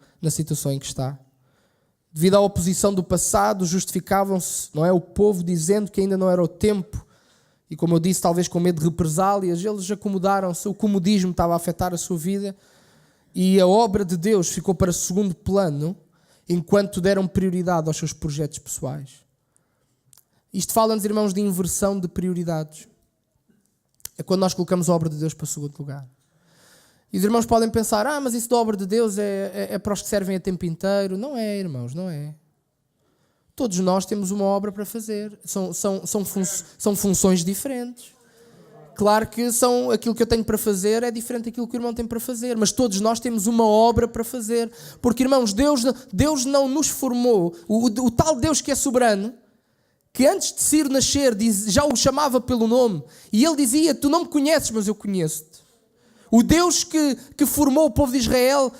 [SPEAKER 3] em que está. Devido à oposição do passado, justificavam-se, não é, o povo dizendo que ainda não era o tempo. E como eu disse, talvez com medo de represálias, eles acomodaram-se, o comodismo estava a afetar a sua vida. E a obra de Deus ficou para segundo plano, enquanto deram prioridade aos seus projetos pessoais. Isto fala-nos, irmãos, de inversão de prioridades. É quando nós colocamos a obra de Deus para segundo lugar. E os irmãos podem pensar, mas isso da obra de Deus é para os que servem a tempo inteiro. Não é, irmãos, não é. Todos nós temos uma obra para fazer. São funções diferentes. Claro que aquilo que eu tenho para fazer é diferente daquilo que o irmão tem para fazer. Mas todos nós temos uma obra para fazer. Porque, irmãos, Deus não nos formou. O tal Deus que é soberano, que antes de Ciro nascer já o chamava pelo nome. E ele dizia, tu não me conheces, mas eu conheço-te. O Deus que formou o povo de Israel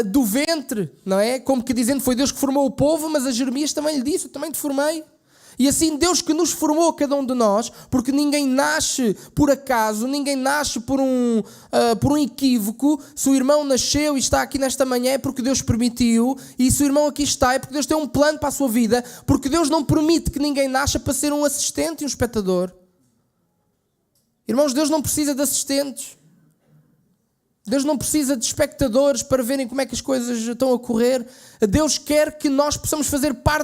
[SPEAKER 3] do ventre, não é? Como que dizendo, foi Deus que formou o povo, mas a Jeremias também lhe disse, eu também te formei. E assim Deus que nos formou cada um de nós, porque ninguém nasce por acaso, ninguém nasce por um equívoco. Se o irmão nasceu e está aqui nesta manhã é porque Deus permitiu, e se o irmão aqui está é porque Deus tem um plano para a sua vida, porque Deus não permite que ninguém nasça para ser um assistente e um espectador. Irmãos, Deus não precisa de assistentes. Deus não precisa de espectadores para verem como é que as coisas estão a correr. Deus quer que nós possamos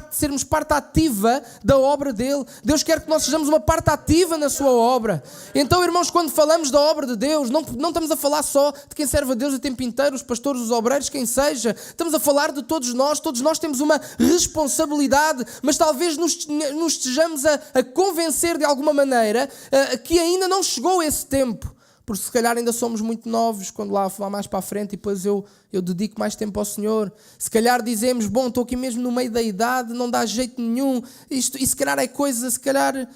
[SPEAKER 3] sermos parte ativa da obra dele. Deus quer que nós sejamos uma parte ativa na sua obra. Então, irmãos, quando falamos da obra de Deus, não estamos a falar só de quem serve a Deus o tempo inteiro, os pastores, os obreiros, quem seja. Estamos a falar de todos nós temos uma responsabilidade, mas talvez nos estejamos a convencer de alguma maneira que ainda não chegou esse tempo. Porque se calhar ainda somos muito novos, quando lá mais para a frente e depois eu dedico mais tempo ao Senhor. Se calhar dizemos, estou aqui mesmo no meio da idade, não dá jeito nenhum. E se calhar é coisa, se calhar,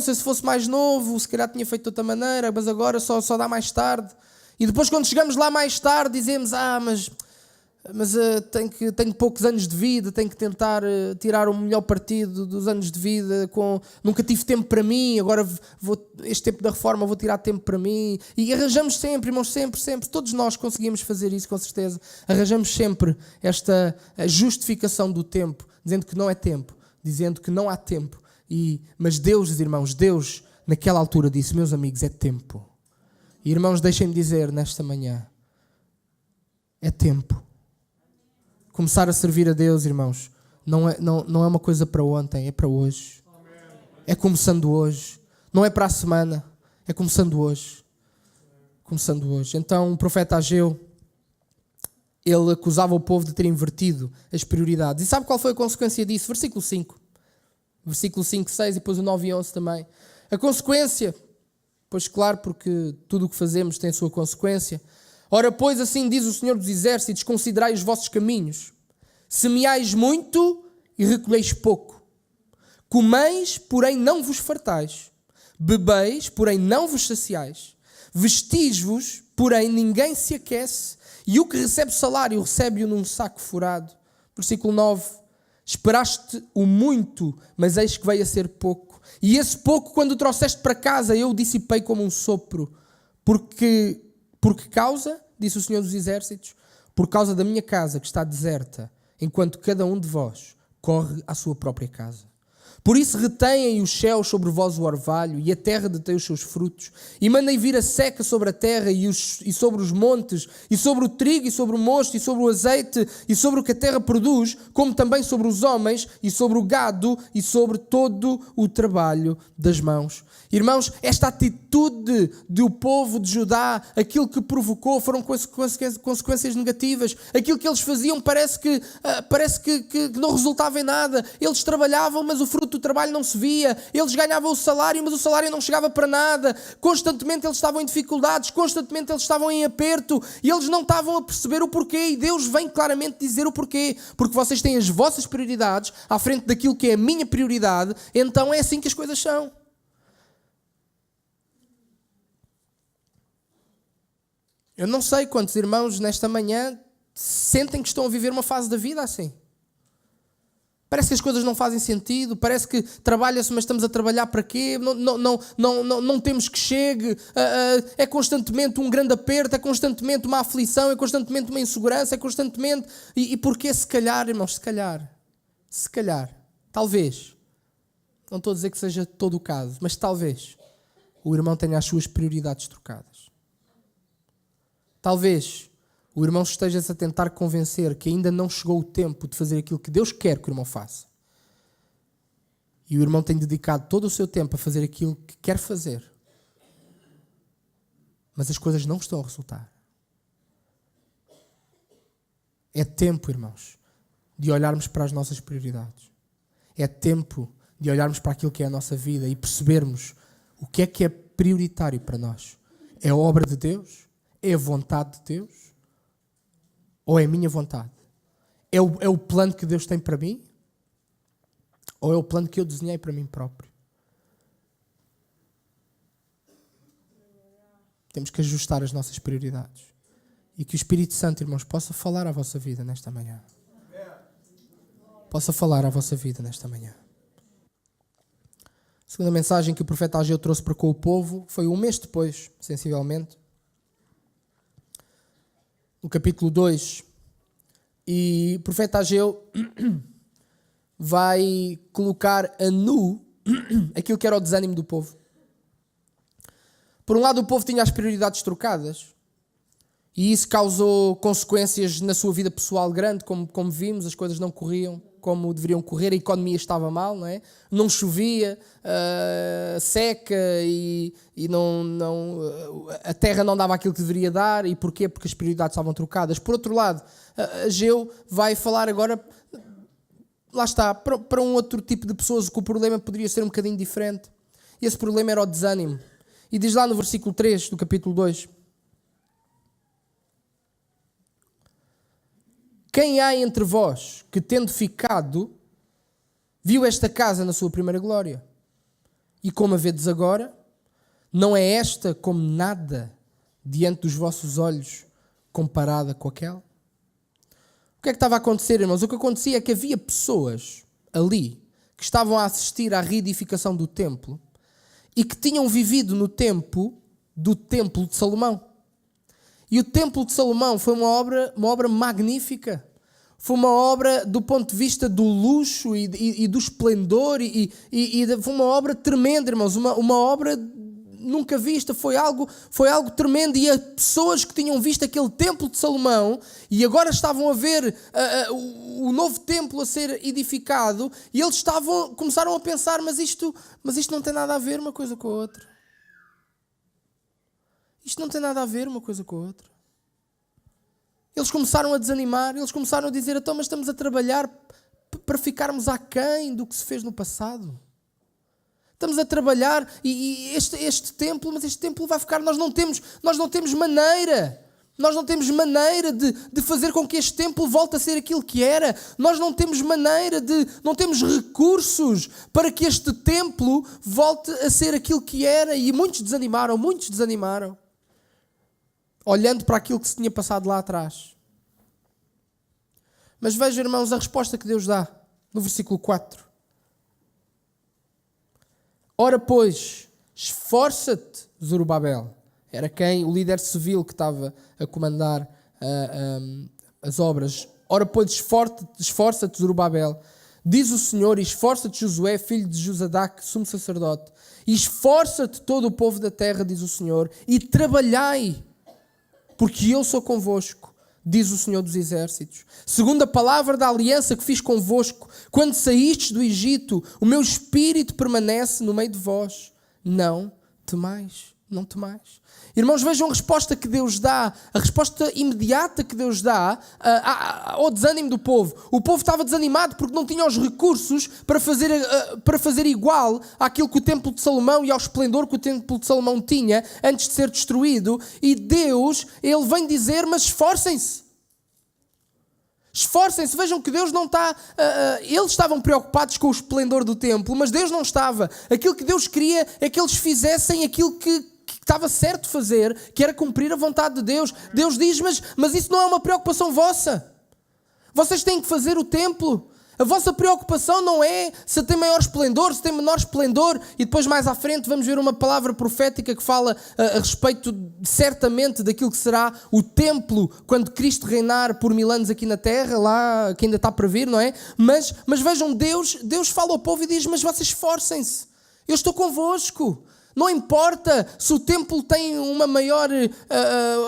[SPEAKER 3] se fosse mais novo, se calhar tinha feito de outra maneira, mas agora só dá mais tarde. E depois quando chegamos lá mais tarde dizemos, tenho poucos anos de vida, tenho que tentar tirar o melhor partido dos anos de vida, nunca tive tempo para mim, agora este tempo da reforma vou tirar tempo para mim. E arranjamos sempre, irmãos, sempre, todos nós conseguimos fazer isso com certeza, arranjamos sempre esta justificação do tempo, dizendo que não é tempo, dizendo que não há tempo. Mas Deus, irmãos, Deus naquela altura disse, meus amigos, é tempo. E irmãos, deixem-me dizer nesta manhã, é tempo. Começar a servir a Deus, irmãos, não é uma coisa para ontem, é para hoje. É começando hoje. Não é para a semana, é começando hoje. Começando hoje. Então o profeta Ageu, ele acusava o povo de ter invertido as prioridades. E sabe qual foi a consequência disso? Versículo 5. Versículo 5, 6 e depois o 9 e 11 também. A consequência, pois claro, porque tudo o que fazemos tem a sua consequência. Ora, pois, assim diz o Senhor dos Exércitos, considerai os vossos caminhos. Semeais muito e recolheis pouco. Comeis, porém não vos fartais. Bebeis, porém não vos saciais. Vestis-vos, porém ninguém se aquece, e o que recebe salário recebe-o num saco furado. Versículo 9. Esperaste o muito, mas eis que veio a ser pouco. E esse pouco, quando o trouxeste para casa, eu o dissipei como um sopro. Por que causa, disse o Senhor dos Exércitos, por causa da minha casa que está deserta, enquanto cada um de vós corre à sua própria casa. Por isso retêm os céus sobre vós o orvalho, e a terra detém os seus frutos, e mandem vir a seca sobre a terra e sobre os montes, e sobre o trigo, e sobre o mosto, e sobre o azeite, e sobre o que a terra produz, como também sobre os homens, e sobre o gado, e sobre todo o trabalho das mãos. Irmãos, esta atitude do povo de Judá, aquilo que provocou foram consequências negativas. Aquilo que eles faziam parece que não resultava em nada. Eles trabalhavam, mas o fruto do trabalho não se via. Eles ganhavam o salário, mas o salário não chegava para nada. Constantemente eles estavam em dificuldades, constantemente eles estavam em aperto, e eles não estavam a perceber o porquê. E Deus vem claramente dizer o porquê. Porque vocês têm as vossas prioridades à frente daquilo que é a minha prioridade, então é assim que as coisas são. Eu não sei quantos irmãos nesta manhã sentem que estão a viver uma fase da vida assim. Parece que as coisas não fazem sentido, parece que trabalha-se, mas estamos a trabalhar para quê? Não temos que chegue, é constantemente um grande aperto, é constantemente uma aflição, é constantemente uma insegurança, é constantemente... E porquê? Se calhar, irmãos, se calhar, talvez, não estou a dizer que seja todo o caso, mas talvez o irmão tenha as suas prioridades trocadas. Talvez o irmão esteja-se a tentar convencer que ainda não chegou o tempo de fazer aquilo que Deus quer que o irmão faça. E o irmão tem dedicado todo o seu tempo a fazer aquilo que quer fazer. Mas as coisas não estão a resultar. É tempo, irmãos, de olharmos para as nossas prioridades. É tempo de olharmos para aquilo que é a nossa vida e percebermos o que é prioritário para nós. É a obra de Deus? É a vontade de Deus? Ou é a minha vontade? É o plano que Deus tem para mim? Ou é o plano que eu desenhei para mim próprio? Temos que ajustar as nossas prioridades. E que o Espírito Santo, irmãos, possa falar à vossa vida nesta manhã. Possa falar à vossa vida nesta manhã. A segunda mensagem que o profeta Ageu trouxe para com o povo foi um mês depois, sensivelmente. No capítulo 2, e o profeta Ageu vai colocar a nu aquilo que era o desânimo do povo. Por um lado, o povo tinha as prioridades trocadas, e isso causou consequências na sua vida pessoal grande, como vimos, as coisas não corriam como deveriam correr, a economia estava mal, não é? Não chovia, seca e a terra não dava aquilo que deveria dar. E porquê? Porque as prioridades estavam trocadas. Por outro lado, Ageu vai falar agora, lá está, para um outro tipo de pessoas, que o problema poderia ser um bocadinho diferente. E esse problema era o desânimo. E diz lá no versículo 3 do capítulo 2: quem há entre vós que, tendo ficado, viu esta casa na sua primeira glória? E como a vedes agora, não é esta como nada diante dos vossos olhos comparada com aquela? O que é que estava a acontecer, irmãos? O que acontecia é que havia pessoas ali que estavam a assistir à reedificação do templo e que tinham vivido no tempo do templo de Salomão. E o Templo de Salomão foi uma obra magnífica. Foi uma obra do ponto de vista do luxo e do esplendor. Foi uma obra tremenda, irmãos. Uma obra nunca vista. Foi algo tremendo. E as pessoas que tinham visto aquele Templo de Salomão e agora estavam a ver o novo templo a ser edificado, e eles começaram a pensar, mas isto não tem nada a ver uma coisa com a outra. Isto não tem nada a ver uma coisa com a outra. Eles começaram a desanimar, eles começaram a dizer, então, mas estamos a trabalhar para ficarmos aquém do que se fez no passado. Estamos a trabalhar e este templo, mas este templo vai ficar, nós não temos maneira. Nós não temos maneira de fazer com que este templo volte a ser aquilo que era. Nós não temos maneira não temos recursos para que este templo volte a ser aquilo que era. E muitos desanimaram. olhando para aquilo que se tinha passado lá atrás. Mas veja, irmãos, a resposta que Deus dá no versículo 4. Ora, pois, esforça-te, Zorobabel. Era quem? O líder civil que estava a comandar as obras. Ora, pois, esforça-te, Zorobabel. Diz o Senhor, e esforça-te, Josué, filho de Josadaque, sumo sacerdote. E esforça-te todo o povo da terra, diz o Senhor, e trabalhai, porque eu sou convosco, diz o Senhor dos Exércitos. Segundo a palavra da aliança que fiz convosco, quando saístes do Egito, o meu espírito permanece no meio de vós. Não temais, não temais. Irmãos, vejam a resposta que Deus dá, a resposta imediata que Deus dá ao desânimo do povo. O povo estava desanimado porque não tinha os recursos para fazer igual àquilo que o Templo de Salomão e ao esplendor que o Templo de Salomão tinha antes de ser destruído. E Deus, Ele vem dizer, mas esforcem-se. Esforcem-se, vejam que Deus não está... eles estavam preocupados com o esplendor do templo, mas Deus não estava. Aquilo que Deus queria é que eles fizessem aquilo que estava certo fazer, que era cumprir a vontade de Deus. Deus diz, mas isso não é uma preocupação vossa. Vocês têm que fazer o templo. A vossa preocupação não é se tem maior esplendor, se tem menor esplendor. E depois mais à frente vamos ver uma palavra profética que fala a respeito certamente daquilo que será o templo quando Cristo reinar por 1000 anos aqui na terra, lá que ainda está para vir, não é? Mas vejam, Deus fala ao povo e diz, mas vocês esforcem-se. Eu estou convosco. Não importa se o templo tem uma maior...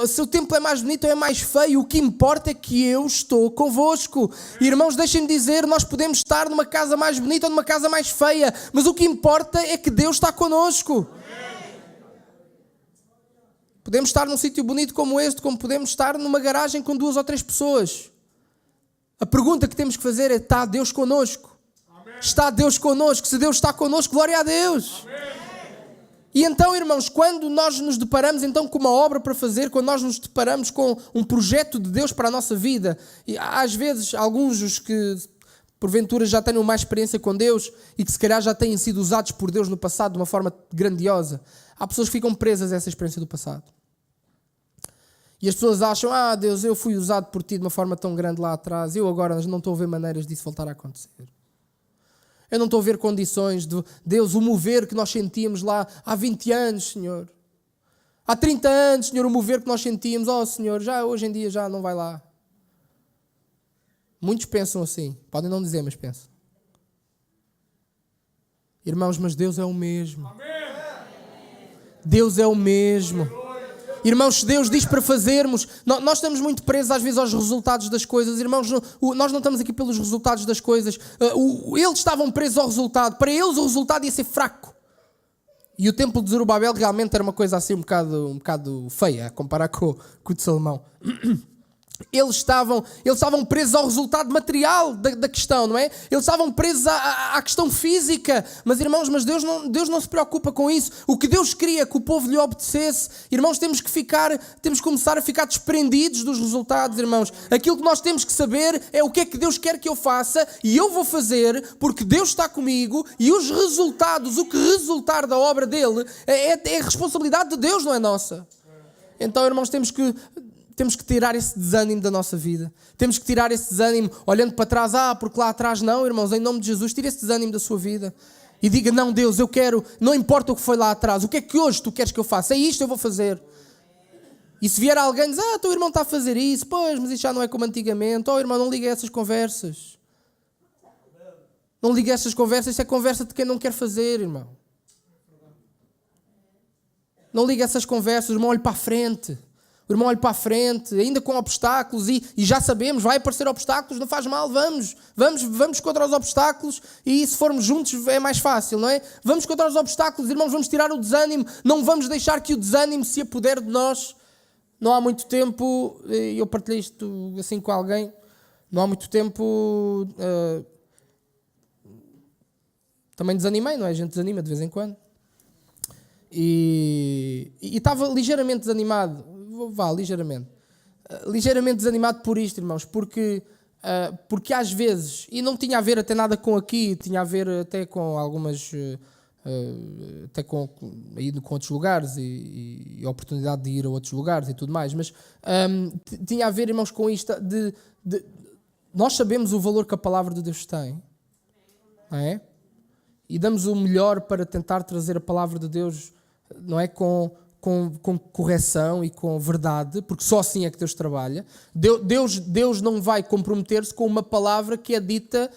[SPEAKER 3] se o templo é mais bonito ou é mais feio. O que importa é que eu estou convosco. Irmãos, deixem-me dizer, nós podemos estar numa casa mais bonita ou numa casa mais feia, mas o que importa é que Deus está connosco. Podemos estar num sítio bonito como este, como podemos estar numa garagem com 2 ou 3 pessoas. A pergunta que temos que fazer é, está Deus connosco? Está Deus connosco? Se Deus está connosco, glória a Deus. E então, irmãos, quando nós nos deparamos então com uma obra para fazer, quando nós nos deparamos com um projeto de Deus para a nossa vida, e às vezes alguns os que porventura já tenham mais experiência com Deus e que se calhar já tenham sido usados por Deus no passado de uma forma grandiosa, há pessoas que ficam presas a essa experiência do passado. E as pessoas acham, Deus, eu fui usado por ti de uma forma tão grande lá atrás, eu agora não estou a ver maneiras disso voltar a acontecer. Eu não estou a ver condições de Deus, o mover que nós sentíamos lá há 20 anos, Senhor. Há 30 anos, Senhor, o mover que nós sentíamos, Senhor, já hoje em dia já não vai lá. Muitos pensam assim, podem não dizer, mas pensam. Irmãos, mas Deus é o mesmo. Deus é o mesmo. Irmãos, se Deus diz para fazermos, nós estamos muito presos às vezes aos resultados das coisas. Irmãos, nós não estamos aqui pelos resultados das coisas. Eles estavam presos ao resultado. Para eles o resultado ia ser fraco. E o templo de Zorobabel realmente era uma coisa assim um bocado feia, a comparar com o de Salomão. Eles estavam presos ao resultado material da questão, não é? Eles estavam presos à questão física. Mas, irmãos, Deus não se preocupa com isso. O que Deus queria que o povo lhe obedecesse, irmãos, temos que começar a ficar desprendidos dos resultados, irmãos. Aquilo que nós temos que saber é o que é que Deus quer que eu faça e eu vou fazer porque Deus está comigo e os resultados, o que resultar da obra dele é responsabilidade de Deus, não é nossa. Então, irmãos, temos que tirar esse desânimo da nossa vida. Temos que tirar esse desânimo olhando para trás. Porque lá atrás não, irmãos. Em nome de Jesus, tire esse desânimo da sua vida. E diga, não, Deus, eu quero. Não importa o que foi lá atrás. O que é que hoje tu queres que eu faça? É isto que eu vou fazer. E se vier alguém e diz, teu irmão está a fazer isso. Pois, mas isso já não é como antigamente. Irmão, não liga a essas conversas. Não liga a essas conversas. Isso é conversa de quem não quer fazer, irmão. Não liga a essas conversas. Irmão, olhe para a frente. O irmão olha para a frente, ainda com obstáculos, e já sabemos, vai aparecer obstáculos, não faz mal, vamos contra os obstáculos, e se formos juntos é mais fácil, não é? Vamos contra os obstáculos, irmãos, vamos tirar o desânimo, não vamos deixar que o desânimo se apodere de nós. Não há muito tempo, eu partilhei isto assim com alguém, não há muito tempo, também desanimei, não é? A gente desanima de vez em quando. E estava ligeiramente desanimado. Ligeiramente desanimado por isto, irmãos, porque às vezes, e não tinha a ver até nada com aqui, tinha a ver até com algumas até com outros lugares e a oportunidade de ir a outros lugares e tudo mais, mas tinha a ver, irmãos, com isto nós sabemos o valor que a palavra de Deus tem, não é? E damos o melhor para tentar trazer a palavra de Deus, não é? Com correção e com verdade, porque só assim é que Deus trabalha. Deus não vai comprometer-se com uma palavra que é dita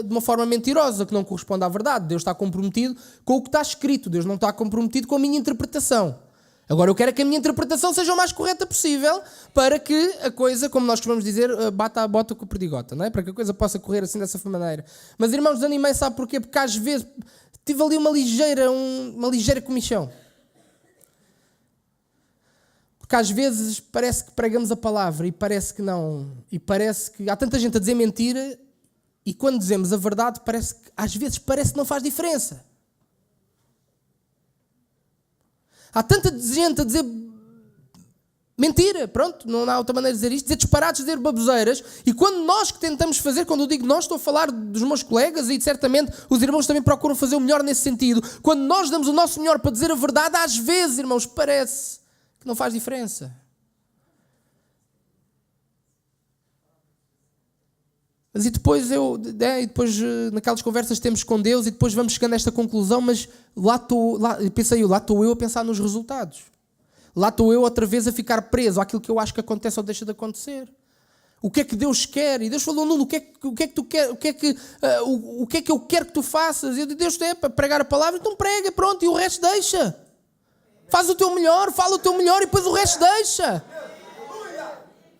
[SPEAKER 3] de uma forma mentirosa, que não corresponde à verdade. Deus está comprometido com o que está escrito. Deus não está comprometido com a minha interpretação. Agora, eu quero que a minha interpretação seja o mais correta possível para que a coisa, como nós costumamos dizer, bata a bota com a perdigota, não é? Para que a coisa possa correr assim dessa maneira. Mas, irmãos, desanimei, sabe porquê? Porque às vezes tive ali uma ligeira comichão. Porque às vezes parece que pregamos a palavra e parece que não. E parece que há tanta gente a dizer mentira e quando dizemos a verdade às vezes parece que não faz diferença. Há tanta gente a dizer mentira, pronto, não há outra maneira de dizer isto, dizer disparates, dizer baboseiras, e quando nós que tentamos fazer, quando eu digo nós, estou a falar dos meus colegas e certamente os irmãos também procuram fazer o melhor nesse sentido, quando nós damos o nosso melhor para dizer a verdade, às vezes, irmãos, parece que não faz diferença. Mas e depois naquelas conversas que temos com Deus e depois vamos chegando a esta conclusão, mas lá estou eu a pensar nos resultados. Lá estou eu outra vez a ficar preso àquilo que eu acho que acontece ou deixa de acontecer. O que é que Deus quer? E Deus falou, Nuno, o que é que tu quer? O que é que eu quero que tu faças? E eu digo, Deus é para pregar a palavra, então prega, pronto, e o resto deixa. Faz o teu melhor, fala o teu melhor e depois o resto deixa.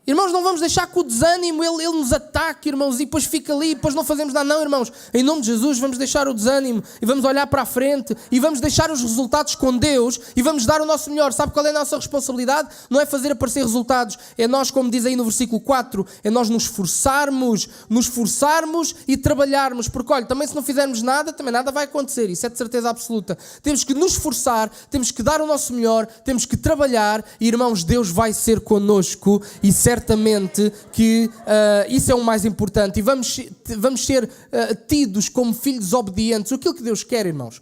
[SPEAKER 3] Irmãos, não vamos deixar que o desânimo ele nos ataque, irmãos, e depois fica ali e depois não fazemos nada. Não, irmãos, em nome de Jesus vamos deixar o desânimo e vamos olhar para a frente e vamos deixar os resultados com Deus e vamos dar o nosso melhor. Sabe qual é a nossa responsabilidade? Não é fazer aparecer resultados, é nós, como diz aí no versículo 4, é nós nos esforçarmos e trabalharmos, porque olha, também se não fizermos nada, também nada vai acontecer, isso é de certeza absoluta. Temos que nos esforçar, temos que dar o nosso melhor, temos que trabalhar e, irmãos, Deus vai ser connosco e certamente que isso é o mais importante e vamos ser tidos como filhos obedientes. Aquilo que Deus quer, irmãos.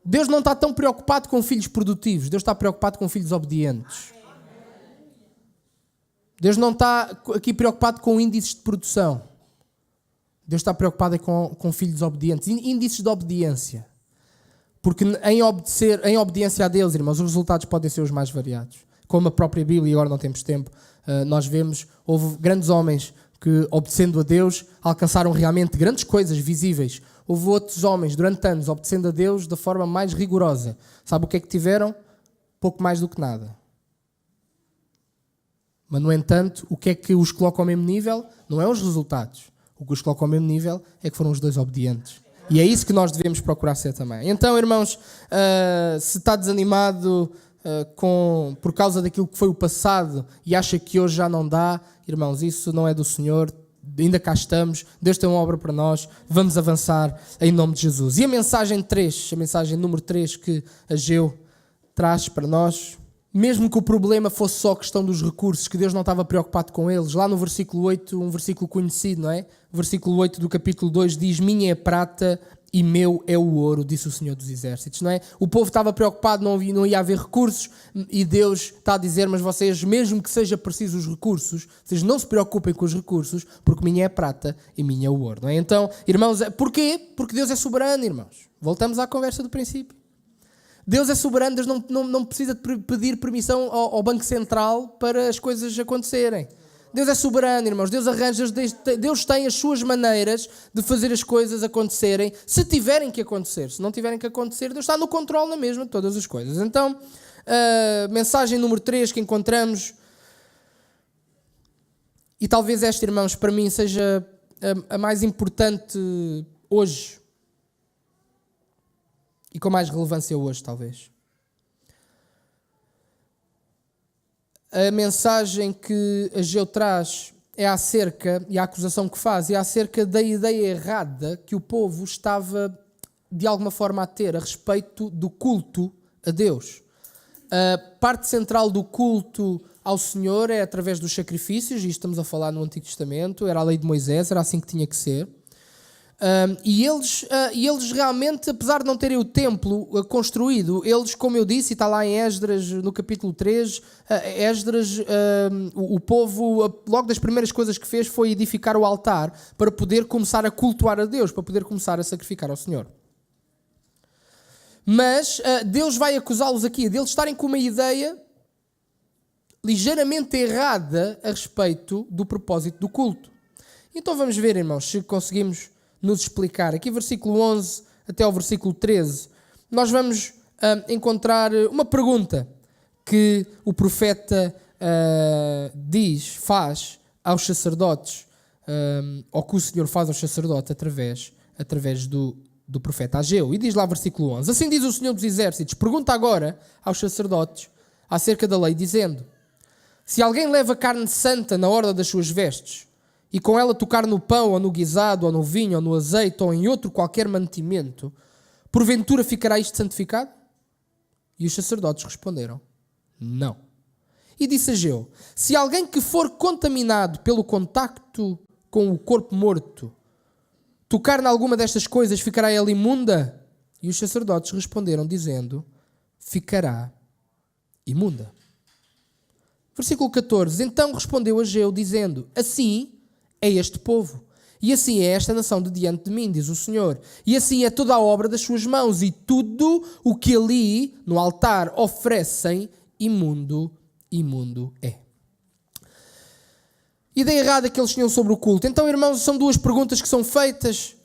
[SPEAKER 3] Deus não está tão preocupado com filhos produtivos. Deus está preocupado com filhos obedientes. Deus não está aqui preocupado com índices de produção. Deus está preocupado com filhos obedientes. Índices de obediência. Porque em obediência a Deus, irmãos, os resultados podem ser os mais variados. Como a própria Bíblia, e agora não temos tempo, nós vemos, houve grandes homens que, obedecendo a Deus, alcançaram realmente grandes coisas visíveis. Houve outros homens, durante anos, obedecendo a Deus da forma mais rigorosa. Sabe o que é que tiveram? Pouco mais do que nada. Mas, no entanto, o que é que os coloca ao mesmo nível? Não é os resultados. O que os coloca ao mesmo nível é que foram os dois obedientes. E é isso que nós devemos procurar ser também. Então, irmãos, se está desanimado por causa daquilo que foi o passado e acha que hoje já não dá, irmãos, isso não é do Senhor. Ainda cá estamos. Deus tem uma obra para nós. Vamos avançar em nome de Jesus. E a mensagem número 3 que Ageu traz para nós, mesmo que o problema fosse só a questão dos recursos, que Deus não estava preocupado com eles, lá no versículo 8, um versículo conhecido, não é? O versículo 8 do capítulo 2 diz: minha é prata e meu é o ouro, disse o Senhor dos Exércitos, não é? O povo estava preocupado, não ia haver recursos, e Deus está a dizer, mas vocês, mesmo que seja preciso os recursos, vocês não se preocupem com os recursos, porque minha é prata e minha é o ouro, não é? Então, irmãos, porquê? Porque Deus é soberano, irmãos. Voltamos à conversa do princípio. Deus é soberano, Deus não precisa de pedir permissão ao Banco Central para as coisas acontecerem. Deus é soberano, irmãos. Deus arranja, Deus tem as suas maneiras de fazer as coisas acontecerem, se tiverem que acontecer. Se não tiverem que acontecer, Deus está no controle na mesma de todas as coisas. Então, mensagem número 3 que encontramos, e talvez esta, irmãos, para mim seja a mais importante hoje, e com mais relevância hoje, talvez. A mensagem que Ageu traz é acerca, e a acusação que faz, é acerca da ideia errada que o povo estava, de alguma forma, a ter a respeito do culto a Deus. A parte central do culto ao Senhor é através dos sacrifícios, e estamos a falar no Antigo Testamento, era a lei de Moisés, era assim que tinha que ser. E eles realmente, apesar de não terem o templo construído, eles, como eu disse, e está lá em Esdras, no capítulo 3, o povo, logo das primeiras coisas que fez foi edificar o altar para poder começar a cultuar a Deus, para poder começar a sacrificar ao Senhor. Mas Deus vai acusá-los aqui de eles estarem com uma ideia ligeiramente errada a respeito do propósito do culto. Então vamos ver, irmãos, se conseguimos nos explicar. Aqui versículo 11 até ao versículo 13, nós vamos encontrar uma pergunta que o profeta faz aos sacerdotes, ou que o Senhor faz aos sacerdotes através do profeta Ageu. E diz lá versículo 11: Assim diz o Senhor dos Exércitos, pergunta agora aos sacerdotes acerca da lei, dizendo: Se alguém leva carne santa na orla das suas vestes, e com ela tocar no pão, ou no guisado, ou no vinho, ou no azeite, ou em outro qualquer mantimento, porventura ficará isto santificado? E os sacerdotes responderam: Não. E disse Ageu: Se alguém que for contaminado pelo contacto com o corpo morto tocar em alguma destas coisas, ficará ela imunda? E os sacerdotes responderam, dizendo: Ficará imunda. Versículo 14: Então respondeu Ageu, dizendo: Assim é este povo, e assim é esta nação de diante de mim, diz o Senhor, e assim é toda a obra das suas mãos, e tudo o que ali no altar oferecem, imundo é. Ideia errada que eles tinham sobre o culto. Então, irmãos, são duas perguntas que são feitas.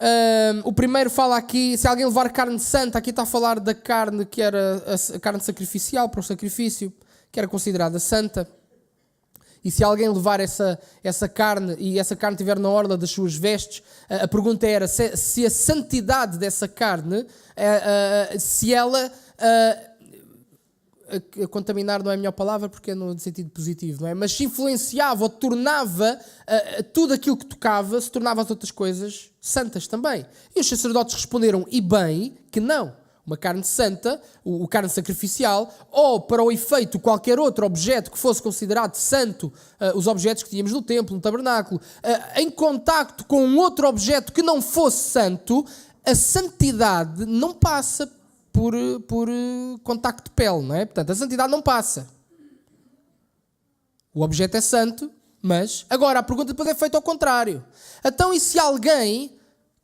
[SPEAKER 3] O primeiro fala aqui, se alguém levar carne santa, aqui está a falar da carne que era a carne sacrificial para o sacrifício, que era considerada santa. E se alguém levar essa carne, e essa carne estiver na orla das suas vestes, a pergunta era se a santidade dessa carne, se ela... contaminar não é a melhor palavra porque é no sentido positivo, não é? Mas se influenciava ou tornava tudo aquilo que tocava, se tornava as outras coisas santas também. E os sacerdotes responderam, e bem, que não. Uma carne santa, o carne sacrificial, ou para o efeito qualquer outro objeto que fosse considerado santo, os objetos que tínhamos no templo, no tabernáculo, em contacto com um outro objeto que não fosse santo, a santidade não passa por contacto de pele, não é? Portanto, a santidade não passa. O objeto é santo, mas... Agora, a pergunta depois é feita ao contrário. Então, e se alguém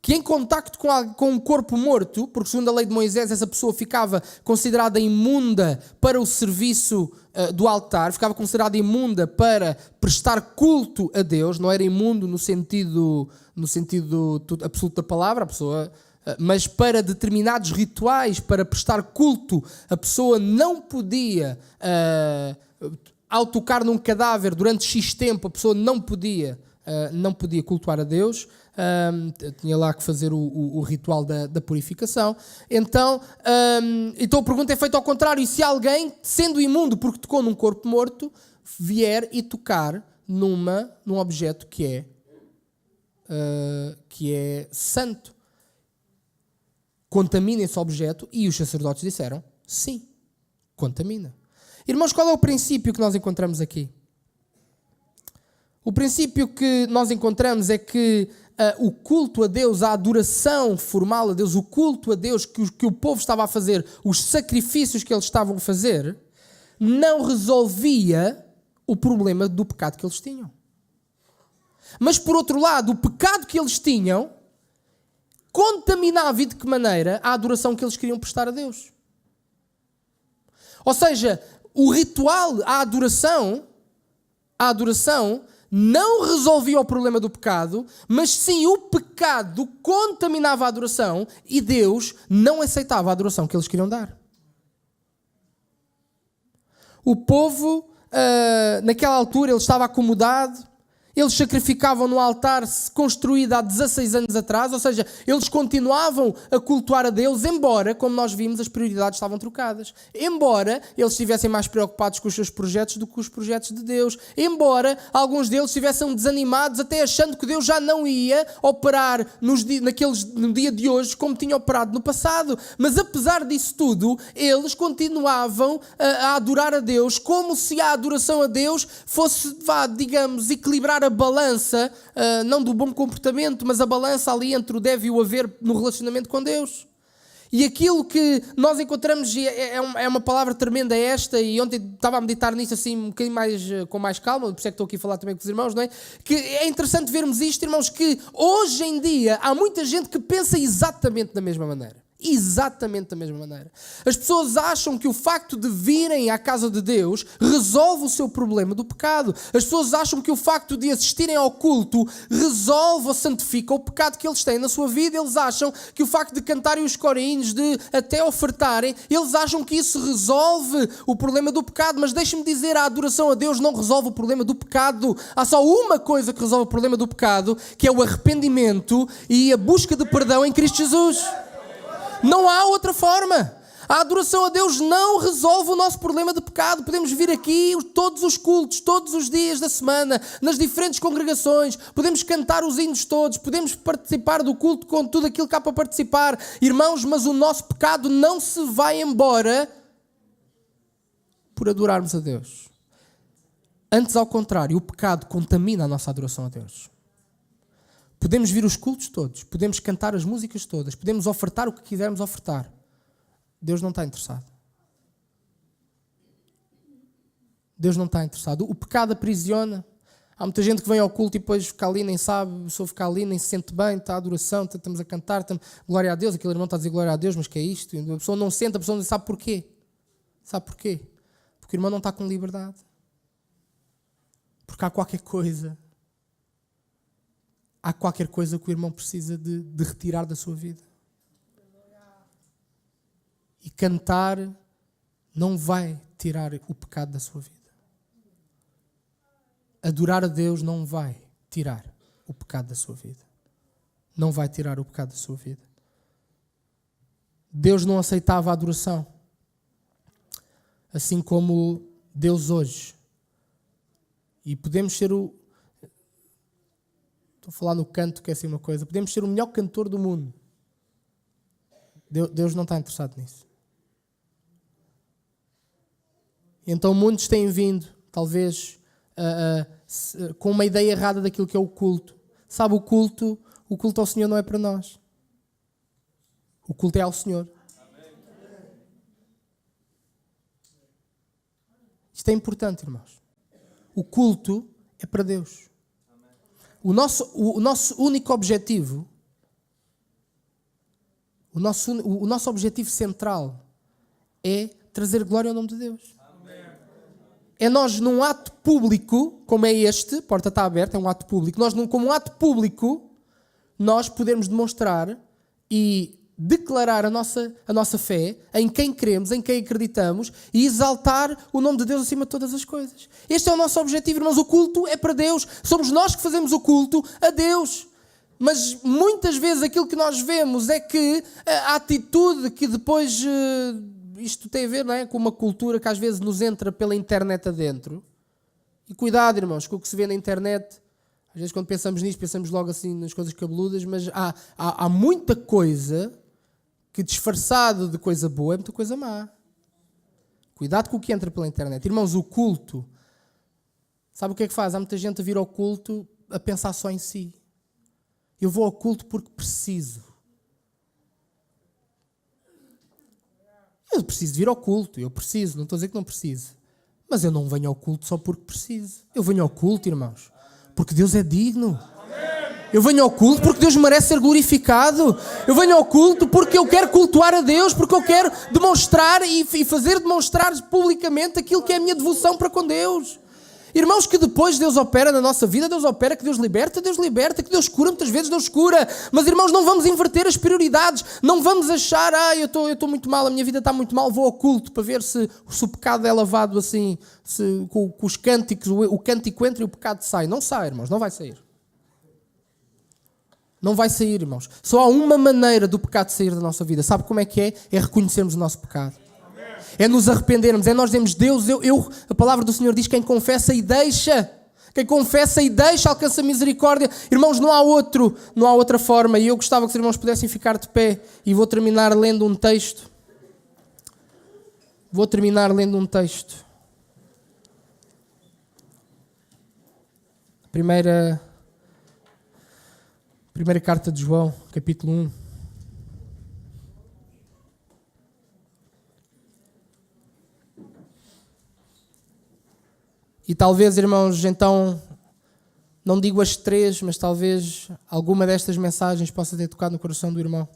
[SPEAKER 3] que em contacto com um corpo morto, porque segundo a lei de Moisés essa pessoa ficava considerada imunda para o serviço do altar, ficava considerada imunda para prestar culto a Deus, não era imundo no sentido absoluto da palavra, a pessoa... Mas para determinados rituais, para prestar culto, a pessoa não podia, ao tocar num cadáver durante X tempo, a pessoa não podia cultuar a Deus, tinha lá que fazer o ritual da purificação. Então a pergunta é feita ao contrário: e se alguém, sendo imundo porque tocou num corpo morto, vier e tocar num objeto que é santo, contamina esse objeto? E os sacerdotes disseram, sim, contamina. Irmãos, qual é o princípio que nós encontramos aqui? O princípio que nós encontramos é que o culto a Deus, a adoração formal a Deus, o culto a Deus que o povo estava a fazer, os sacrifícios que eles estavam a fazer, não resolvia o problema do pecado que eles tinham. Mas, por outro lado, o pecado que eles tinham contaminava, e de que maneira, a adoração que eles queriam prestar a Deus. Ou seja, o ritual, a adoração não resolvia o problema do pecado, mas sim o pecado contaminava a adoração e Deus não aceitava a adoração que eles queriam dar. O povo, naquela altura, ele estava acomodado, Eles sacrificavam no altar construído há 16 anos atrás, ou seja, eles continuavam a cultuar a Deus, embora, como nós vimos, as prioridades estavam trocadas. Embora eles estivessem mais preocupados com os seus projetos do que com os projetos de Deus. Embora alguns deles estivessem desanimados, até achando que Deus já não ia operar no dia de hoje como tinha operado no passado. Mas apesar disso tudo, eles continuavam a adorar a Deus como se a adoração a Deus fosse, digamos, equilibrar a balança, não do bom comportamento, mas a balança ali entre o deve e o haver no relacionamento com Deus. E aquilo que nós encontramos, é uma palavra tremenda esta, e ontem estava a meditar nisso assim um bocadinho com mais calma, por isso é que estou aqui a falar também com os irmãos, não é? Que é interessante vermos isto, irmãos, que hoje em dia há muita gente que pensa exatamente da mesma maneira. Exatamente da mesma maneira. As pessoas acham que o facto de virem à casa de Deus resolve o seu problema do pecado. As pessoas acham que o facto de assistirem ao culto resolve ou santifica o pecado que eles têm na sua vida. Eles acham que o facto de cantarem os corinhos, de até ofertarem, eles acham que isso resolve o problema do pecado. Mas deixem-me dizer, a adoração a Deus não resolve o problema do pecado. Há só uma coisa que resolve o problema do pecado, que é o arrependimento e a busca de perdão em Cristo Jesus. Não há outra forma. A adoração a Deus não resolve o nosso problema de pecado. Podemos vir aqui todos os cultos, todos os dias da semana, nas diferentes congregações, podemos cantar os hinos todos, podemos participar do culto com tudo aquilo que há para participar. Irmãos, mas o nosso pecado não se vai embora por adorarmos a Deus. Antes, ao contrário, o pecado contamina a nossa adoração a Deus. Podemos vir os cultos todos, podemos cantar as músicas todas, podemos ofertar o que quisermos ofertar. Deus não está interessado. Deus não está interessado. O pecado aprisiona. Há muita gente que vem ao culto e depois fica ali, nem sabe, só fica ali, nem se sente bem, está a adoração, estamos a cantar, glória a Deus, aquele irmão está a dizer glória a Deus, mas que é isto? A pessoa não sente, a pessoa não sabe porquê. Sabe porquê? Porque o irmão não está com liberdade. Porque há qualquer coisa que o irmão precisa de retirar da sua vida. E cantar não vai tirar o pecado da sua vida. Adorar a Deus não vai tirar o pecado da sua vida. Não vai tirar o pecado da sua vida. Deus não aceitava a adoração. Assim como Deus hoje. E podemos ser Estou a falar no canto, que é assim uma coisa. Podemos ser o melhor cantor do mundo. Deus não está interessado nisso. Então muitos têm vindo, talvez, com uma ideia errada daquilo que é o culto. Sabe, o culto ao Senhor não é para nós. O culto é ao Senhor. Isto é importante, irmãos. O culto é para Deus. O nosso único objetivo, o nosso objetivo central é trazer glória ao nome de Deus. Amém. É nós, num ato público, como é este, a porta está aberta, é um ato público, como um ato público, nós podemos demonstrar e declarar a nossa fé em quem queremos, em quem acreditamos e exaltar o nome de Deus acima de todas as coisas. Este é o nosso objetivo, irmãos. O culto é para Deus. Somos nós que fazemos o culto a Deus. Mas muitas vezes aquilo que nós vemos é que a atitude que depois... Isto tem a ver, não é, com uma cultura que às vezes nos entra pela internet adentro. E cuidado, irmãos, com o que se vê na internet. Às vezes quando pensamos nisto, pensamos logo assim nas coisas cabeludas, mas há muita coisa que disfarçado de coisa boa é muita coisa má. Cuidado com o que entra pela internet. Irmãos, o culto, sabe o que é que faz? Há muita gente a vir ao culto a pensar só em si. Eu vou ao culto porque preciso. Eu preciso vir ao culto, eu preciso, não estou a dizer que não preciso. Mas eu não venho ao culto só porque preciso. Eu venho ao culto, irmãos, porque Deus é digno. Eu venho ao culto porque Deus merece ser glorificado. Eu venho ao culto porque eu quero cultuar a Deus, porque eu quero demonstrar e fazer demonstrar publicamente aquilo que é a minha devoção para com Deus. Irmãos, que depois Deus opera na nossa vida, Deus opera, que Deus liberta, que Deus cura, muitas vezes Deus cura. Mas irmãos, não vamos inverter as prioridades, não vamos achar, eu estou muito mal, a minha vida está muito mal, vou ao culto para ver se o pecado é lavado assim, com os cânticos, o cântico entra e o pecado sai. Não sai, irmãos, não vai sair. Não vai sair, irmãos. Só há uma maneira do pecado sair da nossa vida. Sabe como é que é? É reconhecermos o nosso pecado. É nos arrependermos, é nós dizermos, Deus, a palavra do Senhor diz, quem confessa e deixa alcança misericórdia. Irmãos, não há outra forma. E eu gostava que os irmãos pudessem ficar de pé. E vou terminar lendo um texto. Primeira carta de João, capítulo 1. E talvez, irmãos, então, não digo as 3, mas talvez alguma destas mensagens possa ter tocado no coração do irmão.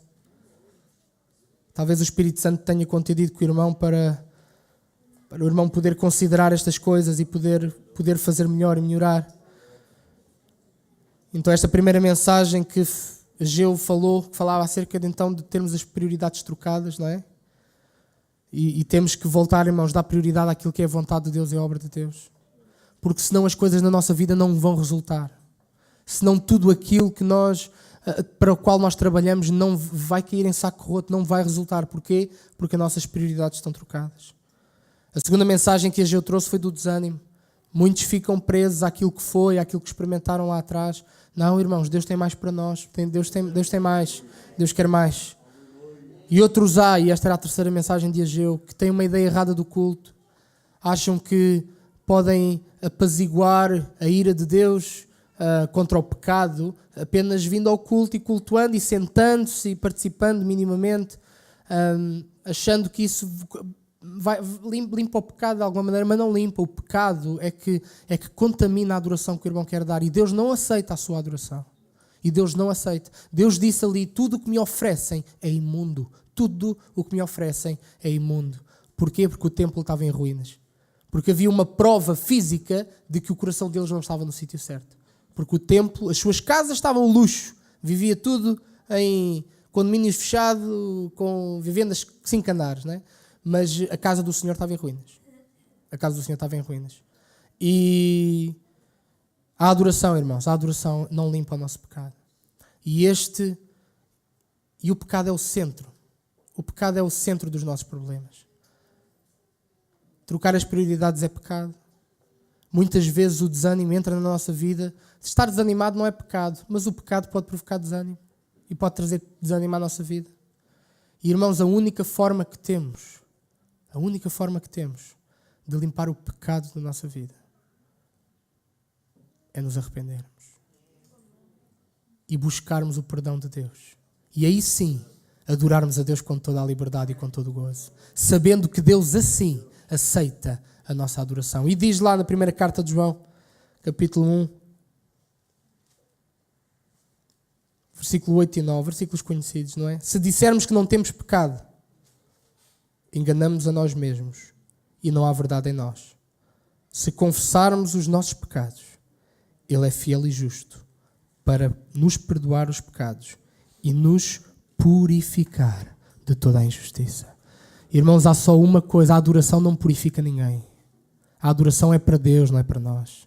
[SPEAKER 3] Talvez o Espírito Santo tenha contendido com o irmão para o irmão poder considerar estas coisas e poder fazer melhor e melhorar. Então esta primeira mensagem que Ageu falou, que falava acerca de termos as prioridades trocadas, não é? E temos que voltar, irmãos, dar prioridade àquilo que é a vontade de Deus e a obra de Deus. Porque senão as coisas na nossa vida não vão resultar. Senão tudo aquilo que para o qual nós trabalhamos não vai cair em saco roto, não vai resultar. Porquê? Porque as nossas prioridades estão trocadas. A segunda mensagem que Ageu trouxe foi do desânimo. Muitos ficam presos àquilo que foi, àquilo que experimentaram lá atrás. Não, irmãos, Deus tem mais para nós. Deus tem mais. Deus quer mais. E outros e esta era a terceira mensagem de Ageu, que têm uma ideia errada do culto. Acham que podem apaziguar a ira de Deus contra o pecado apenas vindo ao culto e cultuando e sentando-se e participando minimamente, achando que isso limpa o pecado de alguma maneira, mas não limpa. O pecado é que contamina a adoração que o irmão quer dar, e Deus não aceita a sua adoração. E Deus não aceita. Deus disse ali, tudo o que me oferecem é imundo. Tudo o que me oferecem é imundo. Porquê? Porque o templo estava em ruínas. Porque havia uma prova física de que o coração deles não estava no sítio certo. Porque o templo, as suas casas estavam luxo. Vivia tudo em condomínios fechados, com vivendas 5 andares, não é? Mas a casa do Senhor estava em ruínas. A casa do Senhor estava em ruínas. E a adoração, irmãos, a adoração não limpa o nosso pecado. E o pecado é o centro. O pecado é o centro dos nossos problemas. Trocar as prioridades é pecado. Muitas vezes o desânimo entra na nossa vida. Estar desanimado não é pecado, mas o pecado pode provocar desânimo e pode trazer desânimo à nossa vida. E, irmãos, a única forma que temos de limpar o pecado da nossa vida é nos arrependermos e buscarmos o perdão de Deus. E aí sim, adorarmos a Deus com toda a liberdade e com todo o gozo, sabendo que Deus assim aceita a nossa adoração. E diz lá na primeira carta de João, capítulo 1, versículo 8 e 9, versículos conhecidos, não é? Se dissermos que não temos pecado, enganamos a nós mesmos e não há verdade em nós. Se confessarmos os nossos pecados, Ele é fiel e justo para nos perdoar os pecados e nos purificar de toda a injustiça. Irmãos, há só uma coisa, a adoração não purifica ninguém. A adoração é para Deus, não é para nós.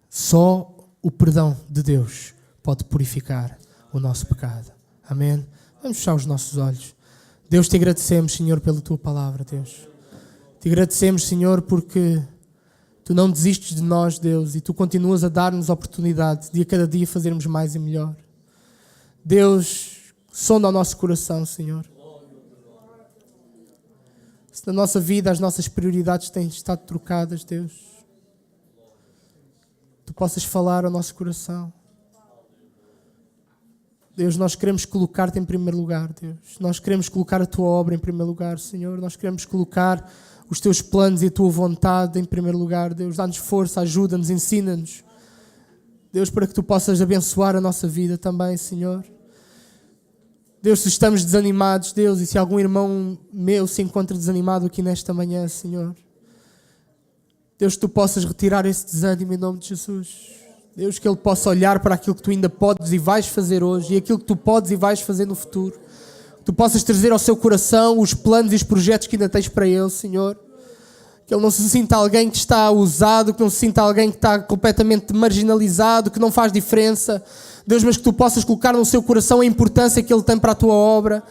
[SPEAKER 3] Só o perdão de Deus pode purificar o nosso pecado. Amém? Vamos fechar os nossos olhos. Deus, te agradecemos, Senhor, pela Tua palavra, Deus. Te agradecemos, Senhor, porque Tu não desistes de nós, Deus, e Tu continuas a dar-nos a oportunidade de a cada dia fazermos mais e melhor. Deus, sonda o nosso coração, Senhor. Se na nossa vida as nossas prioridades têm estado trocadas, Deus, Tu possas falar ao nosso coração. Deus, nós queremos colocar-te em primeiro lugar, Deus. Nós queremos colocar a Tua obra em primeiro lugar, Senhor. Nós queremos colocar os Teus planos e a Tua vontade em primeiro lugar, Deus. Dá-nos força, ajuda-nos, ensina-nos. Deus, para que Tu possas abençoar a nossa vida também, Senhor. Deus, se estamos desanimados, Deus, e se algum irmão meu se encontra desanimado aqui nesta manhã, Senhor, Deus, que tu possas retirar esse desânimo em nome de Jesus. Deus, que Ele possa olhar para aquilo que tu ainda podes e vais fazer hoje e aquilo que tu podes e vais fazer no futuro. Que tu possas trazer ao seu coração os planos e os projetos que ainda tens para Ele, Senhor. Que Ele não se sinta alguém que está usado, que não se sinta alguém que está completamente marginalizado, que não faz diferença. Deus, mas que tu possas colocar no seu coração a importância que Ele tem para a tua obra.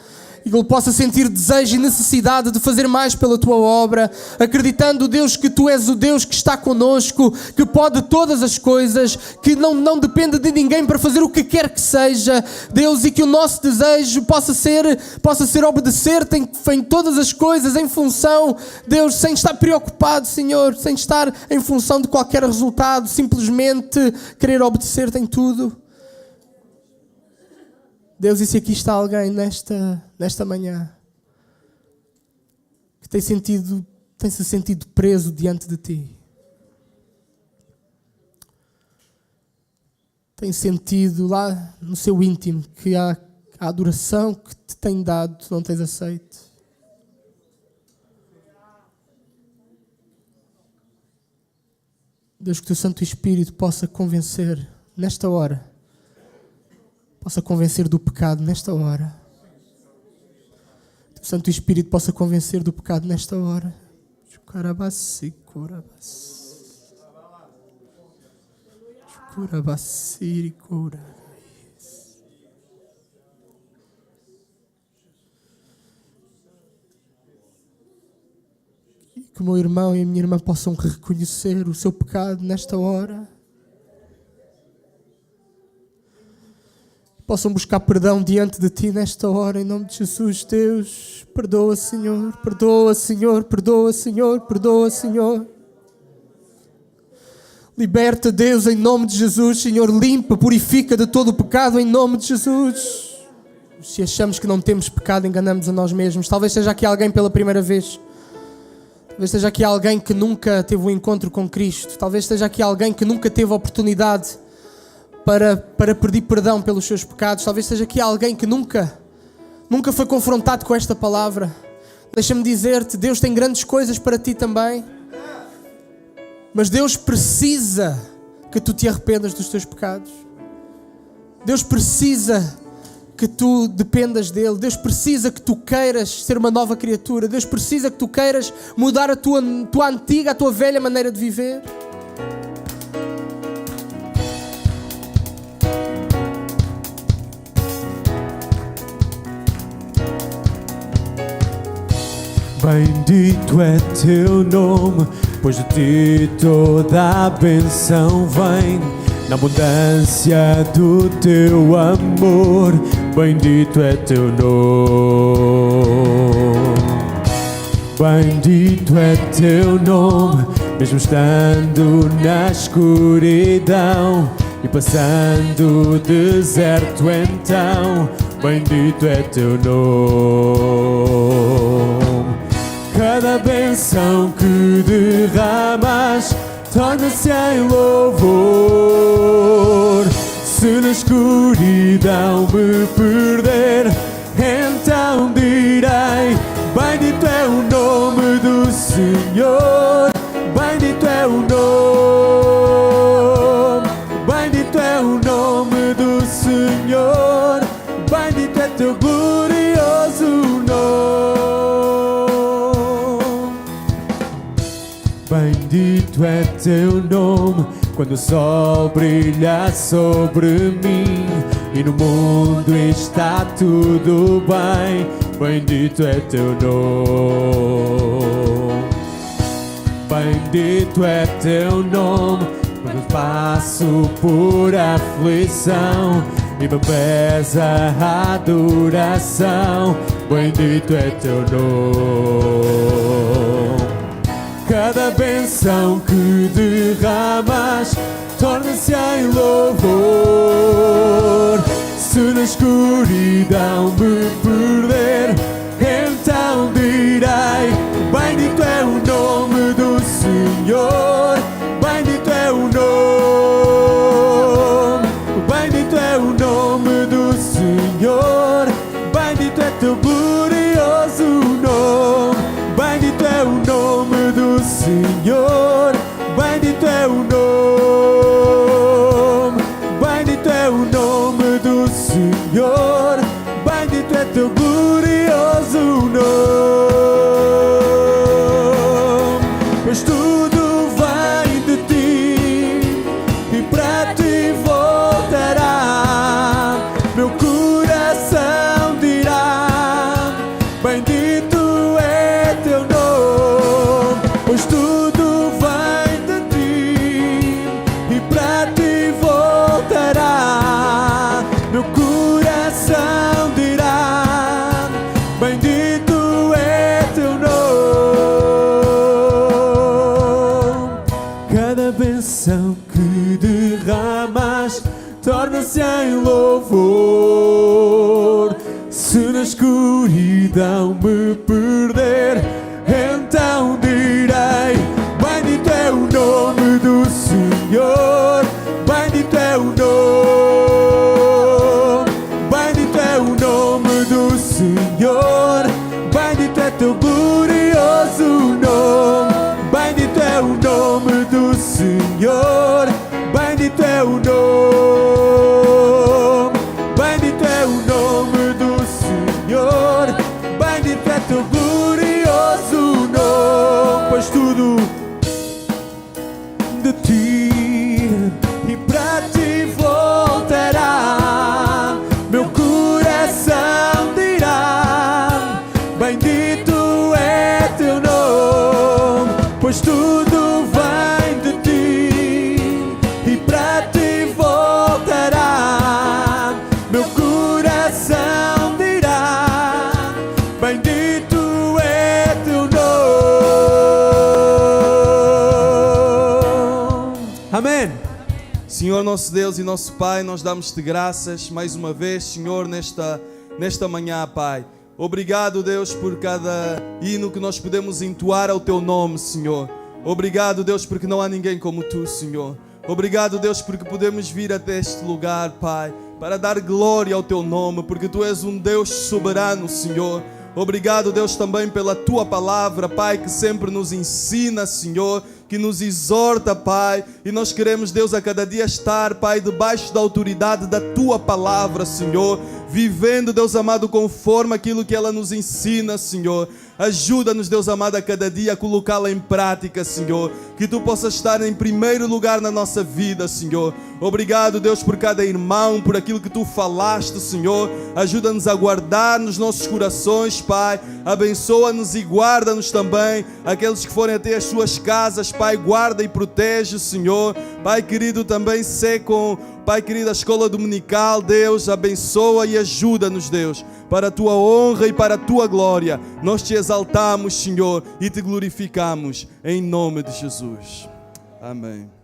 [SPEAKER 3] E que Ele possa sentir desejo e necessidade de fazer mais pela tua obra, acreditando, Deus, que tu és o Deus que está connosco, que pode todas as coisas, que não depende de ninguém para fazer o que quer que seja, Deus, e que o nosso desejo possa ser obedecer-te em todas as coisas, em função, Deus, sem estar preocupado, Senhor, sem estar em função de qualquer resultado, simplesmente querer obedecer-te em tudo. Deus, e se aqui está alguém nesta manhã que tem-se sentido preso diante de Ti, tem sentido lá no seu íntimo que a adoração que te tem dado tu não tens aceito. Deus, que o Teu Santo Espírito possa convencer nesta hora, possa convencer do pecado nesta hora. Que o Santo Espírito possa convencer do pecado nesta hora. Que o meu irmão e a minha irmã possam reconhecer o seu pecado nesta hora. Possam buscar perdão diante de Ti nesta hora, em nome de Jesus, Deus. Perdoa, Senhor, perdoa, Senhor, perdoa, Senhor, perdoa, Senhor. Liberta, Deus, em nome de Jesus, Senhor. Limpa, purifica de todo o pecado, em nome de Jesus. Se achamos que não temos pecado, enganamos a nós mesmos. Talvez seja aqui alguém pela primeira vez. Talvez seja aqui alguém que nunca teve um encontro com Cristo. Talvez seja aqui alguém que nunca teve a oportunidade para pedir perdão pelos seus pecados. Talvez seja aqui alguém que nunca foi confrontado com esta palavra. Deixa-me dizer-te, Deus tem grandes coisas para ti também. Mas Deus precisa que tu te arrependas dos teus pecados. Deus precisa que tu dependas dEle. Deus precisa que tu queiras ser uma nova criatura. Deus precisa que tu queiras mudar a tua antiga, a tua velha maneira de viver.
[SPEAKER 2] Bendito é Teu nome, pois de Ti toda a bênção vem. Na abundância do Teu amor, bendito é Teu nome. Bendito é Teu nome, mesmo estando na escuridão e passando o deserto, então, bendito é Teu nome. Cada bênção que derramas torna-se em louvor. Se na escuridão me perder, então direi: bendito é o nome do Senhor. Bendito é o nome. Bendito é o nome do Senhor. Bendito é Teu glorioso nome. Bendito é Teu nome, quando o sol brilha sobre mim e no mundo está tudo bem. Bendito é Teu nome. Bendito é Teu nome, quando passo por aflição e me pesa a adoração. Bendito é Teu nome. Cada bênção que derramas torna-se em louvor. Se na escuridão me perder, então direi: bendito é o nome do Senhor. Bendito é o nome. Bendito é o nome do Senhor. Bendito é Teu glorioso nome. Bendito é o nome do Senhor. coração que derramas torna-se em louvor. Se na escuridão me perder, então direi: bendito é o nome do Senhor, bendito é o nome, bendito é o nome do Senhor, bendito é teu glorioso nome, bendito é o nome do Senhor, bendito é o nome, bendito é o nome do Senhor, bendito é teu glorioso nome, pois tudo de ti e para ti voltará, meu coração dirá: bendito é teu nome, pois tudo vem de ti e para ti voltará, meu coração dirá: bendito é teu nome. Amém. Senhor nosso Deus e nosso Pai, nós damos-te graças mais uma vez, Senhor, nesta manhã, Pai. Obrigado, Deus, por cada hino que nós podemos entoar ao Teu nome, Senhor. Obrigado, Deus, porque não há ninguém como Tu, Senhor. Obrigado, Deus, porque podemos vir até este lugar, Pai, para dar glória ao Teu nome, porque Tu és um Deus soberano, Senhor. Obrigado, Deus, também pela Tua palavra, Pai, que sempre nos ensina, Senhor, que nos exorta, Pai, e nós queremos, Deus, a cada dia estar, Pai, debaixo da autoridade da Tua palavra, Senhor, vivendo, Deus amado, conforme aquilo que ela nos ensina, Senhor. Ajuda-nos, Deus amado, a cada dia a colocá-la em prática, Senhor, que Tu possas estar em primeiro lugar na nossa vida, Senhor. Obrigado, Deus, por cada irmão, por aquilo que Tu falaste, Senhor. Ajuda-nos a guardar nos nossos corações, Pai. Abençoa-nos e guarda-nos também. Aqueles que forem até as suas casas, Pai, guarda e protege, Senhor. Pai querido, também sê com, Pai querido, a escola dominical, Deus, abençoa e ajuda-nos, Deus, para a Tua honra e para a Tua glória. Nós Te exaltamos, Senhor, e Te glorificamos, em nome de Jesus. Amém.